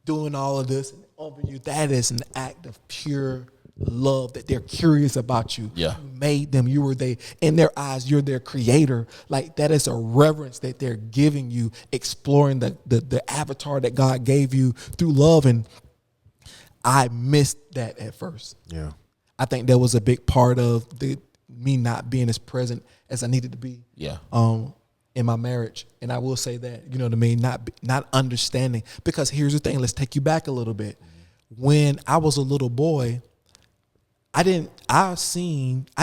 doing all of this and over you, that is an act of pure love that they're curious about you. Yeah. You made them. You were in their eyes, you're their creator. Like that is a reverence that they're giving you, exploring the avatar that God gave you through love. And I missed that at first. Yeah. I think that was a big part of me not being as present as I needed to be. Yeah. In my marriage. And I will say that, you know what I mean? Not understanding, because here's the thing, let's take you back a little bit. When I was a little boy, I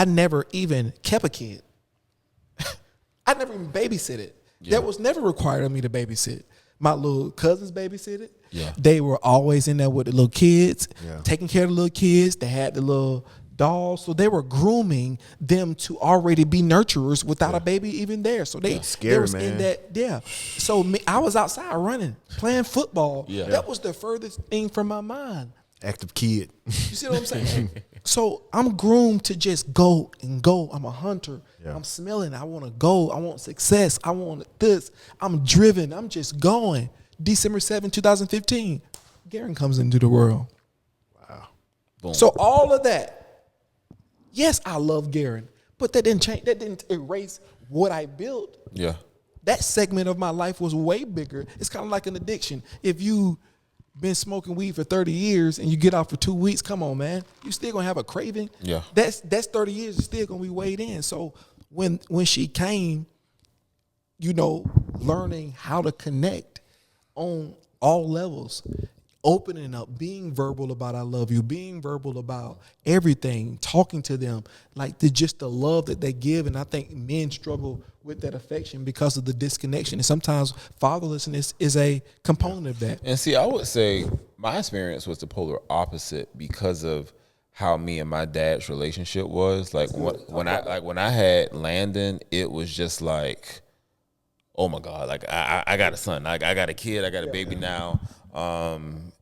never even kept a kid. I never even babysitted. Yeah. That was never required of me to babysit. My little cousins babysitted. Yeah. They were always in there with the little kids, taking care of the little kids. They had the little dolls, so they were grooming them to already be nurturers without a baby even there. So they was man. In that, So I was outside running, playing football. Yeah. That was the furthest thing from my mind. Active kid. You see what I'm saying? So I'm groomed to just go and go. I'm a hunter. Yeah. I'm smelling. I want to go. I want success. I want this. I'm driven. I'm just going. December 7, 2015, Garen comes into the world. Wow. Boom. So all of that. Yes, I love Garen, but that didn't change. That didn't erase what I built. Yeah. That segment of my life was way bigger. It's kind of like an addiction. If you been smoking weed for 30 years and you get out for 2 weeks, come on, man. You still gonna have a craving. Yeah. That's 30 years. It's still gonna be weighed in. So when she came, learning how to connect on all levels, opening up, being verbal about I love you, being verbal about everything, talking to them, like just the love that they give. And I think men struggle with that affection because of the disconnection. And sometimes fatherlessness is a component of that. And see, I would say my experience was the polar opposite because of how me and my dad's relationship was. Like when I had Landon, it was just like, oh my God, like I got a son, like I got a kid, I got a baby now.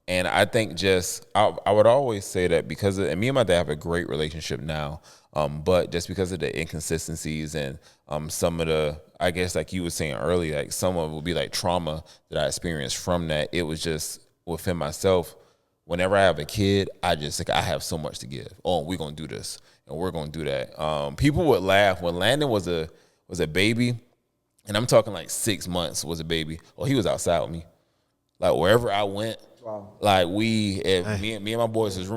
And I think I would always say that because and me and my dad have a great relationship now, but just because of the inconsistencies and some of the, I guess like you were saying earlier, like some of it would be like trauma that I experienced from that. It was just within myself. Whenever I have a kid, I have so much to give. Oh, we're gonna do this and we're gonna do that. People would laugh when Landon was a baby, and I'm talking like 6 months was a baby. Oh, he was outside with me. Like wherever I went, like me and my boys is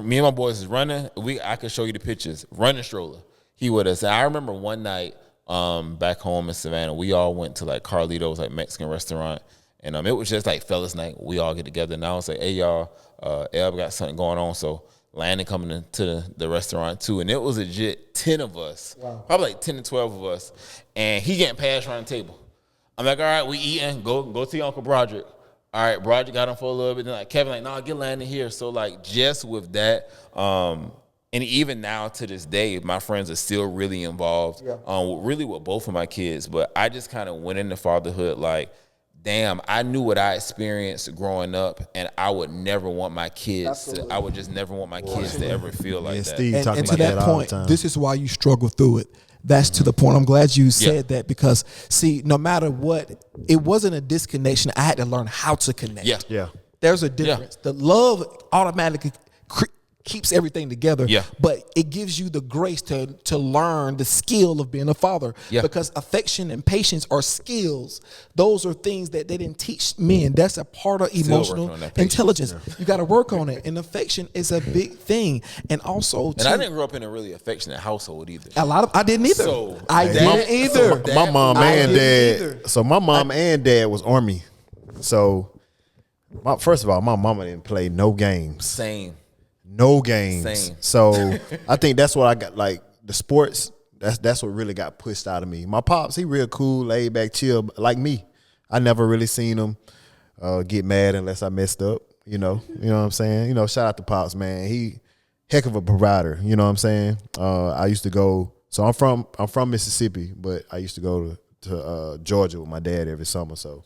running. I could show you the pictures. Running stroller. He would have said. I remember one night back home in Savannah, we all went to like Carlito's, like Mexican restaurant, and it was just like fellas night. We all get together, and I was like, hey y'all, Eb got something going on, so Landon coming into the restaurant too, and it was legit 10 of us, probably like 10 to 12 of us, and he getting passed around the table. I'm like, all right, we eating. Go to your Uncle Broderick. All right, Broderick got him for a little bit. Then like Kevin, like, nah, get Landon here. So like just with that, and even now to this day, my friends are still really involved, really with both of my kids. But I just kind of went into fatherhood like, damn, I knew what I experienced growing up, and I would never want my kids to. I would just never want my kids to ever feel like that. Steve And talking to about that all the point, time. this is why you struggle through it. That's to the point. I'm glad you said that because, see, no matter what, it wasn't a disconnection. I had to learn how to connect. Yeah. There's a difference. The love automatically keeps everything together, but it gives you the grace to learn the skill of being a father, because affection and patience are skills. Those are things that they didn't teach men. That's a part of emotional intelligence. You got to work on it, and affection is a big thing. And also, and I didn't grow up in a really affectionate household either. I didn't either. I didn't either. My mom and dad. So my mom and dad was Army. So first of all, my mama didn't play no games. Same. No games. Same. So I think that's what I got, like the sports, that's what really got pushed out of me. My pops, he real cool, laid back, chill, like me. I never really seen him get mad unless I messed up, you know what I'm saying? Shout out to Pops, man. He heck of a provider, you know what I'm saying? I used to go, so I'm from Mississippi, but I used to go to Georgia with my dad every summer. So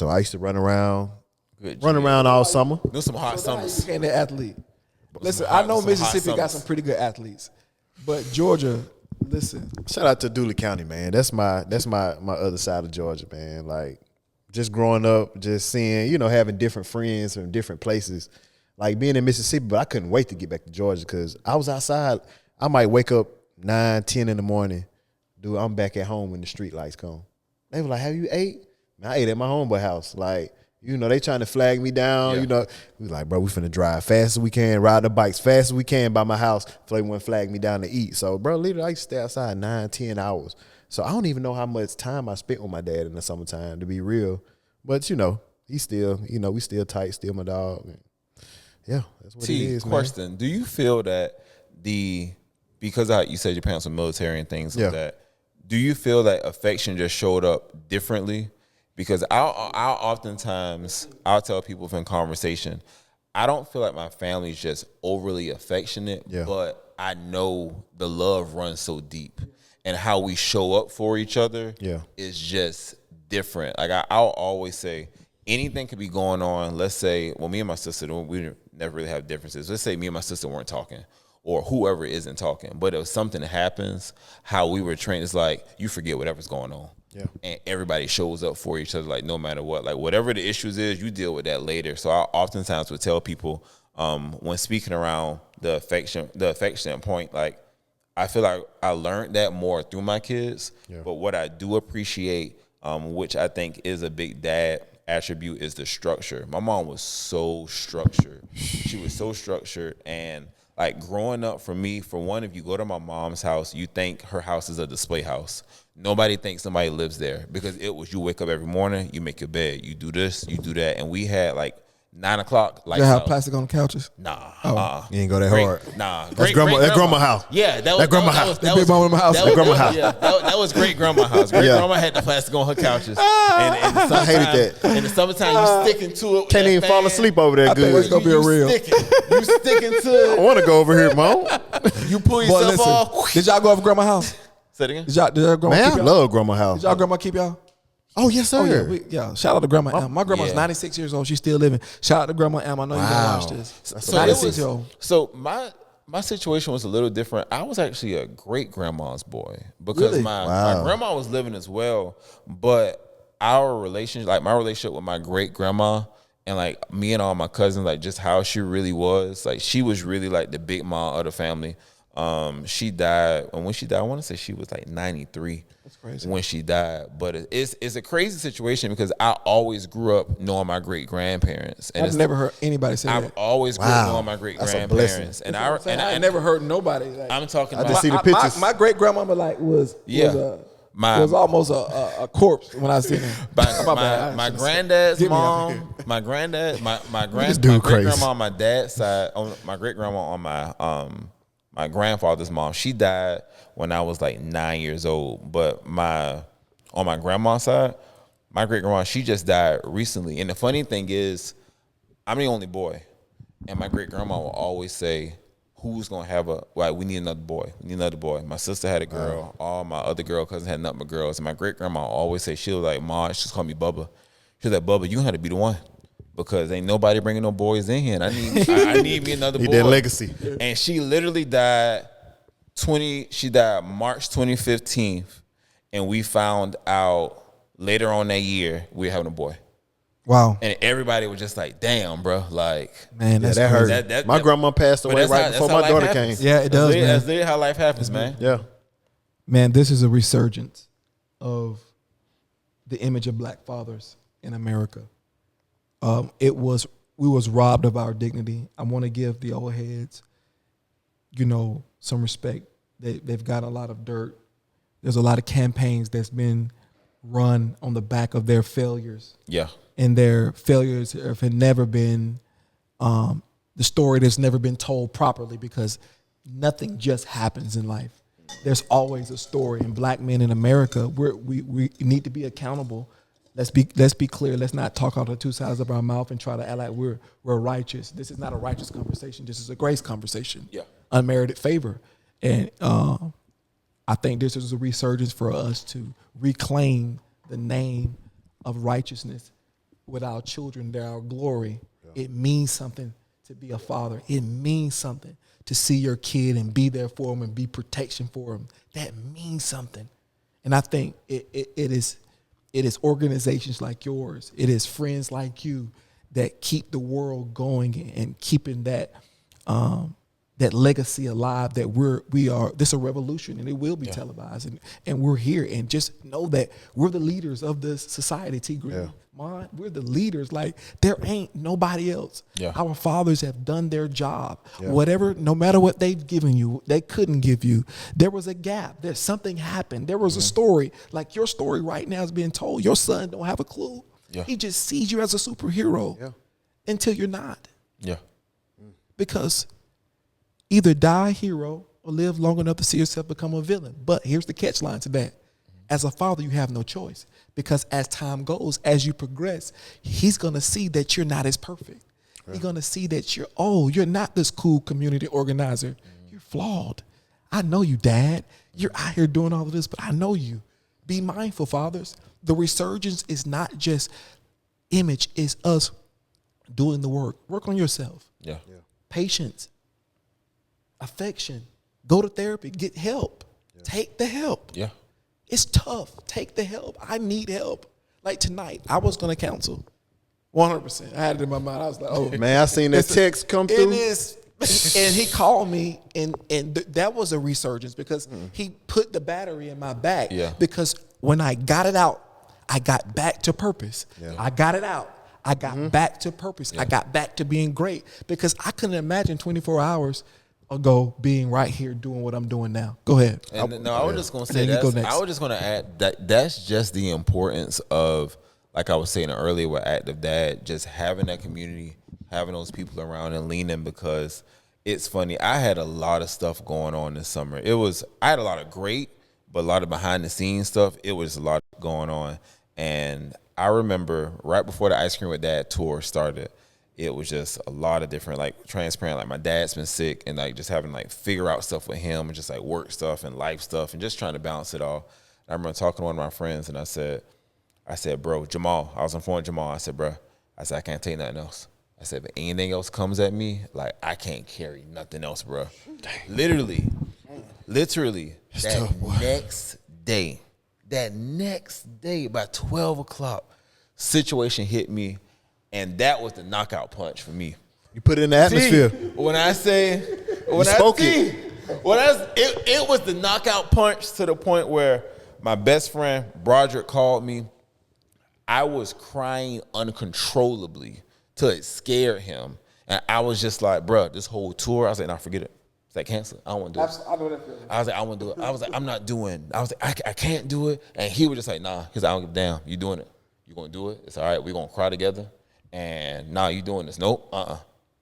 I used to run around all summer. There's some hot summers. You became an athlete. Listen, I know Mississippi got some pretty good athletes, but Georgia, listen. Shout out to Dooley County, man. That's my other side of Georgia, man. Like just growing up, just seeing, having different friends from different places. Like being in Mississippi, but I couldn't wait to get back to Georgia because I was outside. I might wake up 9, 10 in the morning. Dude, I'm back at home when the street lights come. They were like, "Have you ate?" Man, I ate at my homeboy house. Like, they trying to flag me down. We was like, bro, we finna drive fast as we can, ride the bikes fast as we can by my house so they wouldn't flag me down to eat. So, bro, literally, I used to stay outside 9, 10 hours. So I don't even know how much time I spent with my dad in the summertime, to be real. But, he's still, we still tight, still my dog. Yeah, that's what it is, question. Man. Do you feel that because you said your parents were military and things like that, do you feel that affection just showed up differently? Because I'll oftentimes tell people in conversation, I don't feel like my family's just overly affectionate, but I know the love runs so deep, and how we show up for each other is just different. Like I'll always say, anything could be going on. Let's say, me and my sister, we never really have differences. Let's say me and my sister weren't talking, or whoever isn't talking, but if something happens, how we were trained is like you forget whatever's going on. Yeah. And everybody shows up for each other, like no matter what. Like whatever the issues is, you deal with that later. So I oftentimes would tell people when speaking around the affection point, like I feel like I learned that more through my kids. Yeah. But what I do appreciate, which I think is a big dad attribute, is the structure. My mom was so structured. She was so structured, and like growing up for me, for one, if you go to my mom's house, you think her house is a display house. Nobody thinks somebody lives there, because it was, you wake up every morning, you make your bed, you do this, you do that. And we had like 9 o'clock lights out. You have out. plastic on the couches? Nah. You ain't go that hard. Nah. That's grandma house. Yeah, that was grandma house. That was grandma house. That was great grandma house. Great grandma had the plastic on her couches. And I hated that. In the summertime, you sticking to it. Can't even fall asleep over there. Good. It's gonna be real. You sticking to it. I want to go over here, Mom. You pull yourself off. Did y'all go over grandma house? Say it again. Did y'all grandma Man, keep I y'all? love grandma house. Did y'all grandma keep y'all? Oh, yes, sir. Oh, yeah, shout out to Grandma Em. My grandma's 96 years old. She's still living. Shout out to Grandma Em. I know you gonna watch this. So 96 years old. So my situation was a little different. I was actually a great grandma's boy, because my grandma was living as well. But our relationship, like my relationship with my great grandma, and like me and all my cousins, like just how she really was. Like she was really like the big mom of the family. She died, and when she died, I want to say she was like 93. That's crazy. When she died, but it's a crazy situation, because I always grew up knowing my great grandparents, and I've never heard anybody say that. I've always grew up knowing my great grandparents, and I never heard nobody. Like, I'm talking. I just see the pictures. My great grandmama was It was almost a corpse when I seen him. My granddad's mom, my great grandma on my dad's side, my great grandma on my grandfather's mom, she died when I was like 9 years old. But on my grandma's side, my great grandma, she just died recently. And the funny thing is, I'm the only boy, and my great grandma will always say, who's gonna have we need another boy. We need another boy. My sister had a girl. All my other girl cousins had nothing but girls. And my great grandma always say, she was like, Ma, she just call me Bubba. She was like, Bubba, you had to be the one. Because ain't nobody bringing no boys in here. And I need me another boy. That legacy. And she literally died March 2015. And we found out later on that year we were having a boy. Wow. And everybody was just like, damn, bro. Like, man, that hurt. My grandma passed away right before my daughter came. Yeah, it does, man. That's literally how life happens, man. Yeah. Man, this is a resurgence of the image of black fathers in America. We was robbed of our dignity. I want to give the old heads, some respect. They've got a lot of dirt. There's a lot of campaigns that's been run on the back of their failures. Yeah. And their failures have never been the story that's never been told properly, because nothing just happens in life. There's always a story. And black men in America, we need to be accountable. Let's be clear. Let's not talk out of two sides of our mouth and try to act like we're righteous. This is not a righteous conversation. This is a grace conversation. Yeah. Unmerited favor. And I think this is a resurgence for us to reclaim the name of righteousness with our children. They're our glory. Yeah. It means something to be a father. It means something to see your kid and be there for them and be protection for them. That means something. And I think it is organizations like yours, it is friends like you that keep the world going and keeping that legacy alive, that we are this is a revolution, and it will be televised, and we're here, and just know that we're the leaders of this society. T Green, we're the leaders. Like, there ain't nobody else. Our fathers have done their job. Whatever, no matter what they've given you, they couldn't give you. There was a gap. There's something happened. There was a story, like your story right now is being told. Your son don't have a clue. He just sees you as a superhero until you're not. Because either die a hero or live long enough to see yourself become a villain. But here's the catch line to that. As a father, you have no choice, because as time goes, as you progress, he's going to see that you're not as perfect. He's going to see that you're not this cool community organizer. You're flawed. I know you, Dad. You're out here doing all of this, but I know you. Be mindful, fathers. The resurgence is not just image, it's us doing the work. Work on yourself. Patience. Affection. Go to therapy. Get help. Take the help. It's tough. Take the help. I need help. Like tonight, I was going to counsel. 100%. I had it in my mind. I was like, oh. Man, I seen that text come through. It is. And he called me, and that was a resurgence, because he put the battery in my back. Because when I got it out, I got back to purpose. I got it out. I got back to purpose. I got back to being great, because I couldn't imagine 24 hours ago being right here doing what I'm doing now. Go ahead. I was just going to say that. I was just going to add that's just the importance of, like I was saying earlier with Active Dad, just having that community, having those people around and leaning, because it's funny. I had a lot of stuff going on this summer. I had a lot of great, but a lot of behind the scenes stuff. It was a lot going on. And I remember right before the Ice Cream with Dad tour started, it was just a lot of different, like, transparent, like my dad's been sick, and like just having like figure out stuff with him, and just like work stuff and life stuff, and just trying to balance it all. I remember talking to one of my friends, and I said, bro, Jamal, I was informing Jamal, I said, bro, I said, I can't take nothing else. I said, if anything else comes at me, like, I can't carry nothing else, bro. Literally, that next day, by 12 o'clock, situation hit me. And that was the knockout punch for me. You put it in the atmosphere. It was the knockout punch, to the point where my best friend Broderick called me. I was crying uncontrollably till it scared him, and I was just like, "Bro, this whole tour." I was like, "Nah, forget it. It's like, cancel. I don't want to do it. I know that feeling. I was like, I want to do it. I was like, I'm not doing. I was like, I can't do it. And he was just like, nah. He's like, I don't give a damn. You doing it? You gonna do it? It's all right. We gonna cry together. And nah, you doing this? Nope. Nah,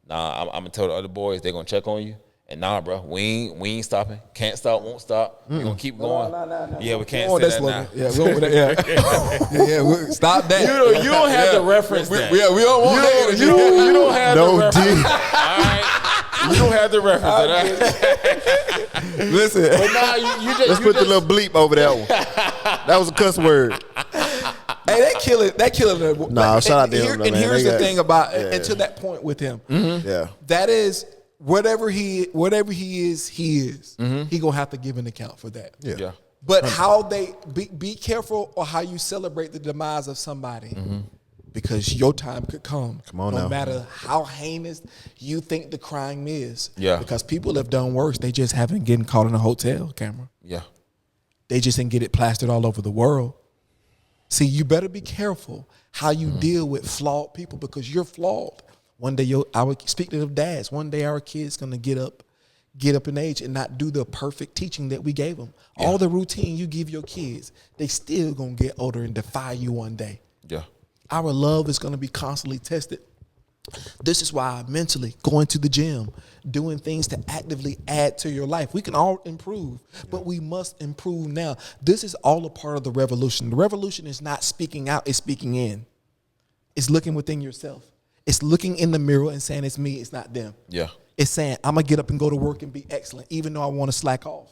I'm gonna tell the other boys. They're gonna check on you. And nah, bro, we ain't stopping. Can't stop, won't stop. We gonna keep going. No. Yeah, we can't say that now. Yeah, we don't, stop that. You don't have to reference that. We don't want that. You don't have No to reference. D. All right. You don't have to reference that. Listen, But now you just Let's put the little bleep over that one. That was a cuss word. hey, that killing. Nah, shout out to him, And man. here's They the got- thing about, yeah. and to that point with him, Yeah. that is whatever he is. He gonna have to give an account for that. Yeah. But how they be careful or how you celebrate the demise of somebody. Because your time could come. Come on no now. matter how heinous you think the crime is. Yeah. Because people have done worse. They just haven't getting caught in a hotel camera. Yeah. They just didn't get it plastered all over the world. See, you better be careful how you deal with flawed people because you're flawed. One day, speaking of dads, one day our kids gonna get up in age and not do the perfect teaching that we gave them. Yeah. All the routine you give your kids, they still gonna get older and defy you one day. Yeah. Our love is going to be constantly tested. This is why mentally going to the gym, doing things to actively add to your life. We can all improve, but we must improve now. This is all a part of the revolution. The revolution is not speaking out, it's speaking in. It's looking within yourself. It's looking in the mirror and saying it's me, it's not them. Yeah. It's saying I'm going to get up and go to work and be excellent, even though I want to slack off.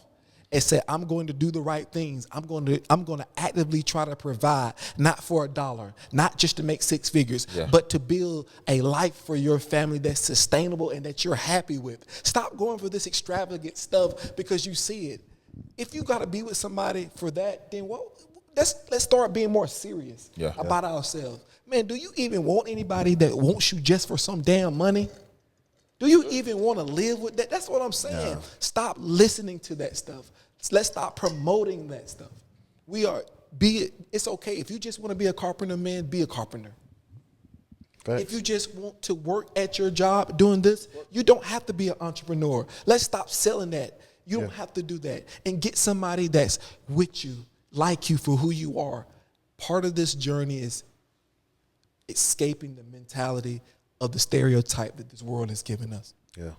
It said, I'm going to do the right things. I'm going to actively try to provide, not for $1, not just to make six figures, but to build a life for your family that's sustainable and that you're happy with. Stop going for this extravagant stuff because you see it. If you got to be with somebody for that, then let's start being more serious about ourselves. Man, do you even want anybody that wants you just for some damn money? Do you even want to live with that? That's what I'm saying. No. Stop listening to that stuff. Let's stop promoting that stuff. It's okay. If you just want to be a carpenter, man, be a carpenter. Thanks. If you just want to work at your job doing this, you don't have to be an entrepreneur. Let's stop selling that. You don't have to do that. And get somebody that's with you, like you for who you are. Part of this journey is escaping the mentality of the stereotype that this world has given us. Yeah.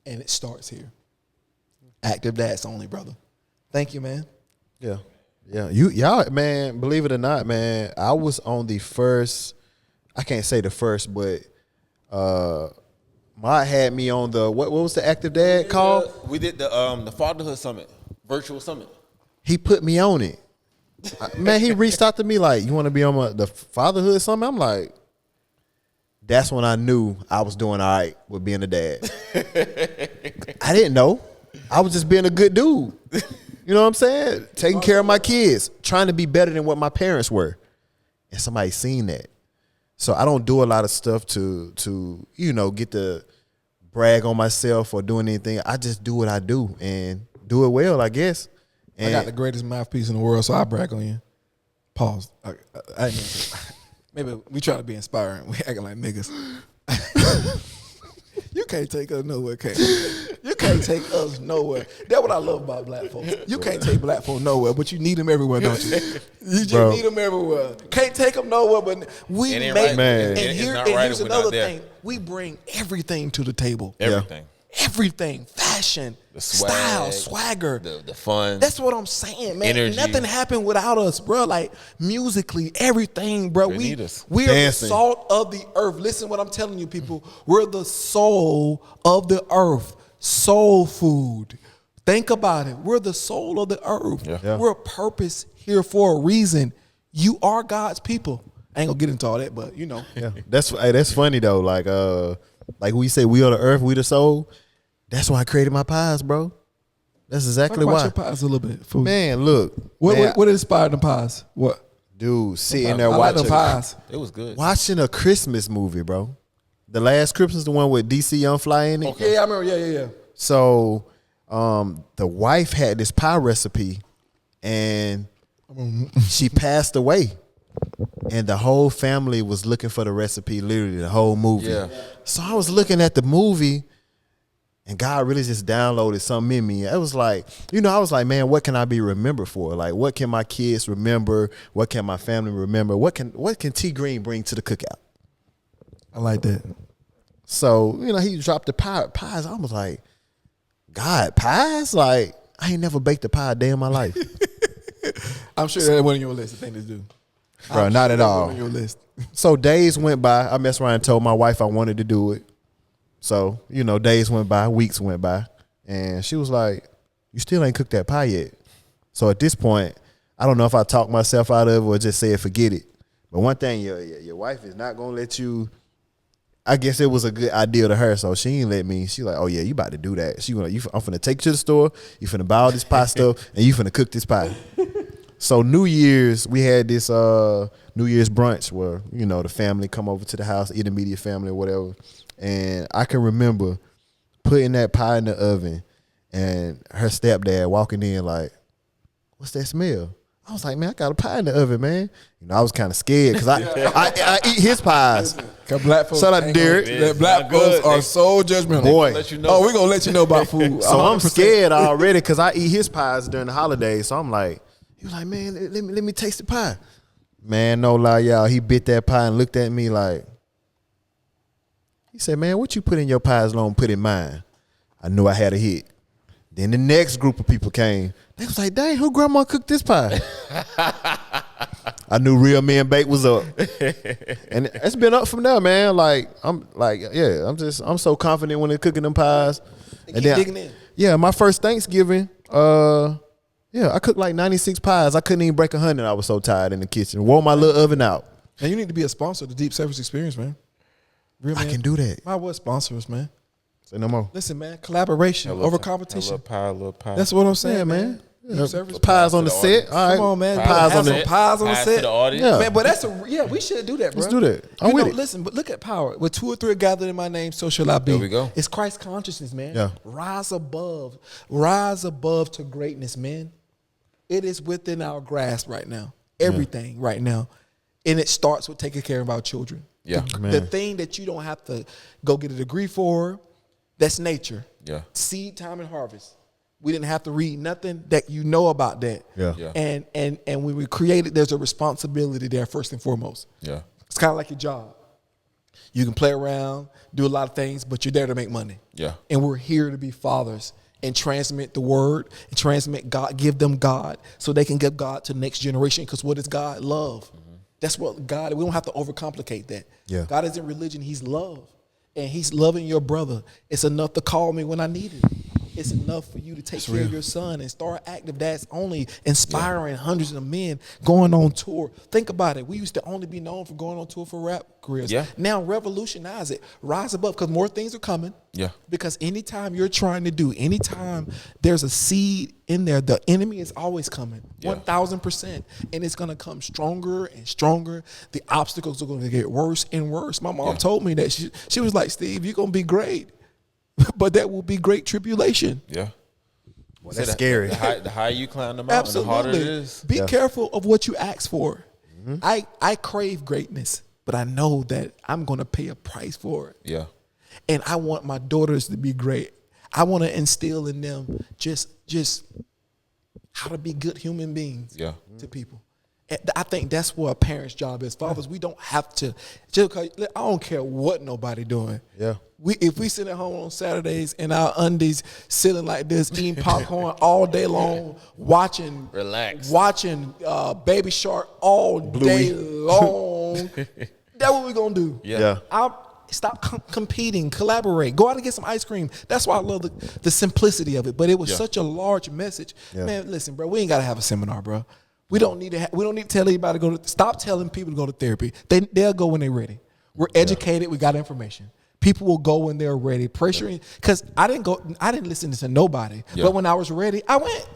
And it starts here. Active dads only, brother. Thank you, man. Yeah. Yeah. Y'all, man, believe it or not, man, I was on the first, I can't say the first, but Mott had me on the, what was the Active Dad called? We did the Fatherhood Summit, virtual summit. He put me on it. Man, he reached out to me like, you want to be on the Fatherhood Summit? I'm like, that's when I knew I was doing all right with being a dad. I didn't know. I was just being a good dude. You know what I'm saying? Taking care of my kids, trying to be better than what my parents were. And somebody seen that. So I don't do a lot of stuff to get to brag on myself or doing anything. I just do what I do and do it well, I guess. And I got the greatest mouthpiece in the world, so I brag on you. Pause. Maybe we try to be inspiring. We acting like niggas. You can't take us nowhere, K. You can't take us nowhere. That's what I love about black folks. You can't take black folks nowhere, but you need them everywhere, don't you? You just need them everywhere. Can't take them nowhere, but we make. Right. Man. And here's another thing. We bring everything to the table. Everything. Everything, fashion, the swag, style, swagger, the fun. That's what I'm saying, man. Energy. Nothing happened without us, bro. Like musically, everything, bro. We are the salt of the earth. Listen, what I'm telling you, people. We're the soul of the earth. Soul food. Think about it. We're the soul of the earth. Yeah. We're a purpose here for a reason. You are God's people. I ain't gonna get into all that, but you know. Yeah, that's funny though. Like we say, we are the earth, we the soul. That's why I created my pies, bro. That's exactly why. Talk about your pies a little bit. Food. Man, look. What inspired the pies? What? Dude, sitting there watching. The pies. It was good. Watching a Christmas movie, bro. The Last Christmas, the one with DC Young Fly in it. Okay. Yeah, I remember. Yeah. So, the wife had this pie recipe, and she passed away. And the whole family was looking for the recipe, literally the whole movie. Yeah. So I was looking at the movie, And God really just downloaded something in me. It was like, I was like, man, what can I be remembered for? Like, what can my kids remember? What can my family remember? What can T Green bring to the cookout? I like that. So, he dropped the pies. I was like, God, pies? Like, I ain't never baked a pie a day in my life. I'm sure that wasn't your list of things to do. Bro, not at all. On your list. So days went by. I messed around and told my wife I wanted to do it. So, days went by, weeks went by, and she was like, you still ain't cooked that pie yet. So at this point, I don't know if I talked myself out of it or just said forget it. But one thing, your wife is not going to let you. I guess it was a good idea to her, so she ain't let me. She like, oh yeah, you about to do that. I'm finna take you to the store, you finna buy all this pie stuff, and you finna cook this pie. So New Year's, we had this New Year's brunch where, the family come over to the house, eat immediate family or whatever. And I can remember putting that pie in the oven and her stepdad walking in like, what's that smell? I was like, man, I got a pie in the oven, man. I was kind of scared because I eat his pies. Black folks, shout out to Derek. Black folks are so judgmental. Boy. Oh, we're going to let you know about food. So I'm scared already because I eat his pies during the holidays. So I'm like, he was like, man, let me taste the pie. Man, no lie, y'all. He bit that pie and looked at me like, he said, man, what you put in your pies don't put in mine. I knew I had a hit. Then the next group of people came. They was like, dang, who grandma cooked this pie? I knew Real Men Bake was up. And it's been up from there, man. I'm so confident when they're cooking them pies. And then digging in. Yeah, my first Thanksgiving, I cooked like 96 pies. I couldn't even break 100. I was so tired in the kitchen. Wore my little oven out. And you need to be a sponsor of the Deep Service Experience, man. Real I can do that. Might well sponsor us, man. Say no more. Listen, man, collaboration over competition. A little pie. That's what I'm saying, man. Yeah. Pies on the set. All right. Come on, man. Pies on the set. Pies on the set. To the audience. Yeah. Man, but we should do that, bro. Let's do that. I'm with it. Listen, but look at power. With 2 or 3 gathered in my name, so shall I be. There we go. It's Christ consciousness, man. Yeah. Rise above to greatness, man. It is within our grasp right now. Everything right now. And it starts with taking care of our children. Yeah. The thing that you don't have to go get a degree for, that's nature. Yeah. Seed time and harvest. We didn't have to read nothing that you know about that. Yeah. And when we created, there's a responsibility there first and foremost. Yeah. It's kind of like your job. You can play around, do a lot of things, but you're there to make money. Yeah. And we're here to be fathers and transmit the word and transmit God, give them God so they can give God to the next generation. Because what is God? Love. Mm-hmm. That's what God, we don't have to overcomplicate that. Yeah. God isn't religion, he's love. And he's loving your brother. It's enough to call me when I need it. It's enough for you to take care of your son and start Active Dads Only, inspiring hundreds of men going on tour. Think about it. We used to only be known for going on tour for rap careers. Yeah. Now revolutionize it. Rise above, because more things are coming. Yeah. Because anytime there's a seed in there, the enemy is always coming. 1,000%. And it's going to come stronger and stronger. The obstacles are going to get worse and worse. My mom told me that. She was like, Steve, you're going to be great. But that will be great tribulation. Yeah. Well, that's scary. The higher you climb the mountain, the harder it is. Be careful of what you ask for. Mm-hmm. I crave greatness, but I know that I'm going to pay a price for it. Yeah. And I want my daughters to be great. I want to instill in them just how to be good human beings to people. And I think that's what a parent's job is. Fathers, we don't have to. I don't care what nobody doing. Yeah. If we sit at home on Saturdays in our undies, sitting like this, eating popcorn all day long, watching Baby Shark all day long, that's what we're gonna do. Yeah. Stop competing, collaborate, go out and get some ice cream. That's why I love the simplicity of it. But it was such a large message. Yeah. Man, listen, bro, we ain't gotta have a seminar, bro. We don't need to tell anybody to go to. Stop telling people to go to therapy. They'll go when they're ready. We're educated. We got information. People will go when they're ready. Pressuring, because I didn't listen to nobody. Yeah. But when I was ready, I went.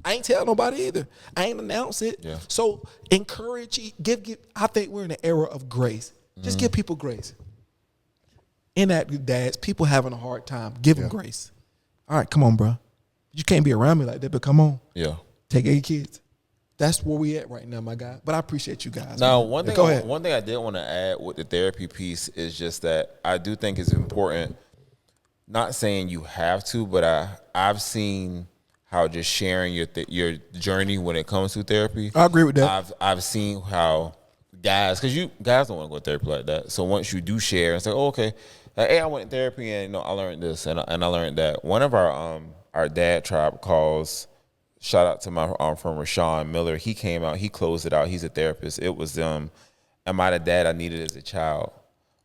I ain't tell nobody either. I ain't announce it. Yeah. So encourage, give. I think we're in an era of grace. Just give people grace. Inactive dads, people having a hard time. Give them grace. All right, come on, bro. You can't be around me like that, but come on. Yeah. Take care of your kids. That's where we at right now, my guy. But I appreciate you guys. Now, man. one thing I did want to add with the therapy piece is just that I do think it's important not saying you have to, but I've seen how just sharing your journey when it comes to therapy. I agree with that. I've seen how guys, because you guys don't want to go to therapy like that. So once you do share and say, oh, okay, like, hey, I went to therapy and I learned this and I learned that. One of our dad tribe calls. Shout out to my friend Rashawn Miller. He came out. He closed it out. He's a therapist. It was Am I the dad I needed as a child?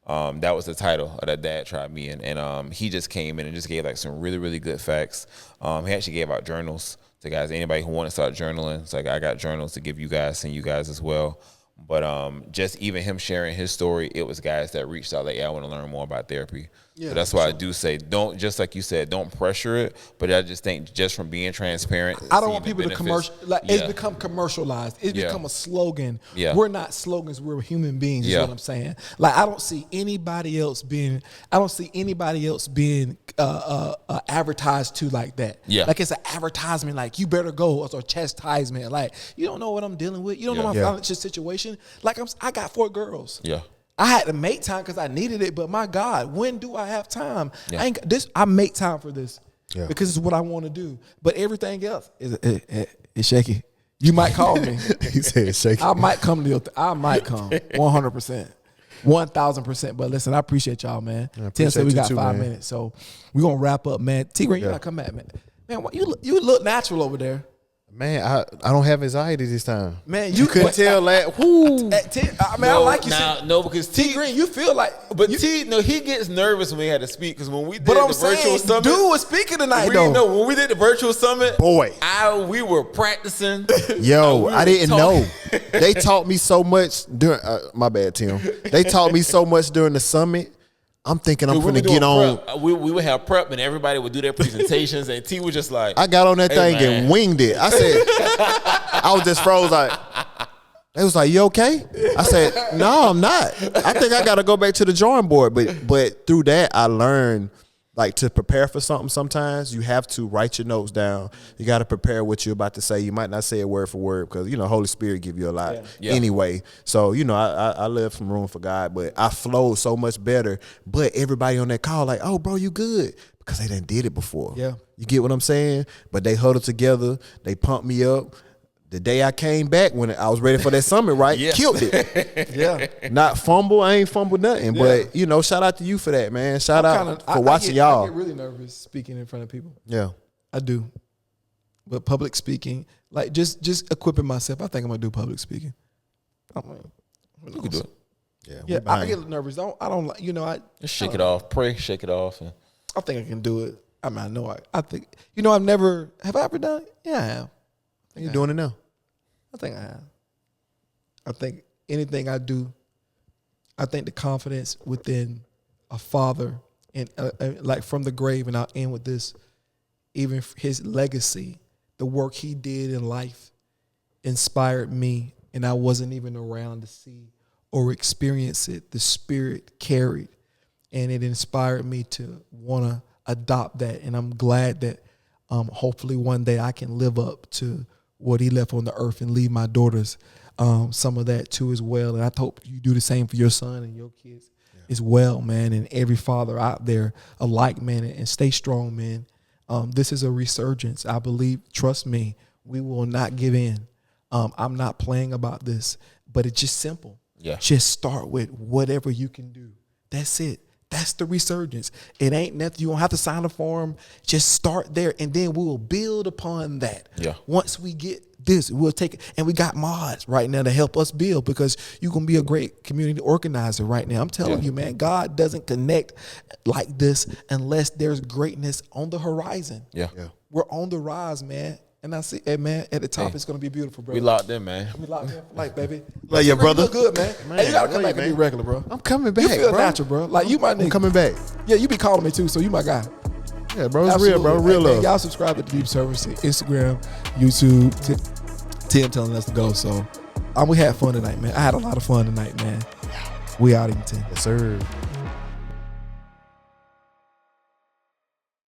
That was the title of that dad tried me in. And he just came in and just gave like some really, really good facts. He actually gave out journals to guys. Anybody who want to start journaling, it's like I got journals to give you guys, send you guys as well. But just even him sharing his story, it was guys that reached out like, yeah, I want to learn more about therapy. Yeah, so that's why I do say, don't, just like you said, don't pressure it. But I just think just from being transparent, I don't want people to commercial. Like it's become commercialized. It's become a slogan. Yeah. We're not slogans. We're human beings. Is what I'm saying. Like I don't see anybody else being. Advertised to like that. Yeah. Like it's an advertisement. Like you better go or chastisement. Like you don't know what I'm dealing with. You don't know my financial situation. Like I got 4 girls. Yeah. I had to make time because I needed it, but my God, when do I have time? Yeah. I make time for this because it's what I want to do. But everything else is shaky. You might call me. He said it's shaky. I might come 100%, 1,000%. But listen, I appreciate y'all, man. Tim said we got 5 minutes, so we're gonna wrap up, man. T-Green, you gotta come back, man. Man, you look natural over there. Man, I don't have anxiety this time. Man, you couldn't tell that. Whoo. I like you. No, because T-Green, you feel like, but he gets nervous when we had to speak because when we did the virtual summit, dude was speaking tonight though. No, when we did the virtual summit, boy, we were practicing. Yo, I didn't know. They taught me so much during. My bad, Tim. They taught me so much during the summit. I'm thinking I'm going to get on. We would have prep and everybody would do their presentations and T was just like. I got on that thing and winged it. I said, I was just froze like. They was like, you okay? I said, no, I'm not. I think I got to go back to the drawing board. But through that, I learned like to prepare for something sometimes, you have to write your notes down. You got to prepare what you're about to say. You might not say it word for word because, Holy Spirit give you a lot anyway. So, I live from room for God, but I flowed so much better. But everybody on that call like, oh, bro, you good. Because they done did it before. Yeah. You get what I'm saying? But they huddled together. They pumped me up. The day I came back when I was ready for that summit, right? Killed it. Yeah. Not fumble. I ain't fumbled nothing. Yeah. But, shout out to you for that, man. Shout out for watching y'all. I get really nervous speaking in front of people. Yeah. I do. But public speaking, like just equipping myself, I think I'm going to do public speaking. You can do it. Yeah, I get nervous. I don't like, just shake it off. Pray, shake it off. And I think I can do it. I mean, I know I think, have I ever done it? Yeah, I have. You're doing it now. I think I have. I think anything I do, I think the confidence within a father and like from the grave, and I'll end with this, even his legacy, the work he did in life inspired me, and I wasn't even around to see or experience it. The Spirit carried, and it inspired me to want to adopt that, and I'm glad that hopefully one day I can live up to what he left on the earth and leave my daughters some of that too as well. And I hope you do the same for your son and your kids as well, man, and every father out there alike, man, and stay strong, man. This is a resurgence. I believe, trust me, we will not give in. I'm not playing about this, but it's just simple. Yeah. Just start with whatever you can do. That's it. That's the resurgence. It ain't nothing. You don't have to sign a form. Just start there, and then we will build upon that. Yeah. Once we get this, we'll take it. And we got mods right now to help us build, because you're going to be a great community organizer right now. I'm telling you, man, God doesn't connect like this unless there's greatness on the horizon. Yeah. We're on the rise, man. And I see, hey, man, at the top, it's going to be beautiful, bro. We locked in, man. We locked in for life, baby. Like your brother. You look good, man. Hey, you got to come back and be regular, bro. I'm coming back, You feel bro. natural, bro. Like, you my nigga. I'm coming back. Yeah, you be calling me, too, so you my guy. Yeah, bro. It's real, bro. Real love. Y'all subscribe to the Deep Service, Instagram, YouTube. Tim telling us to go. So we had fun tonight, man. I had a lot of fun tonight, man. We out in 10. Yes, sir.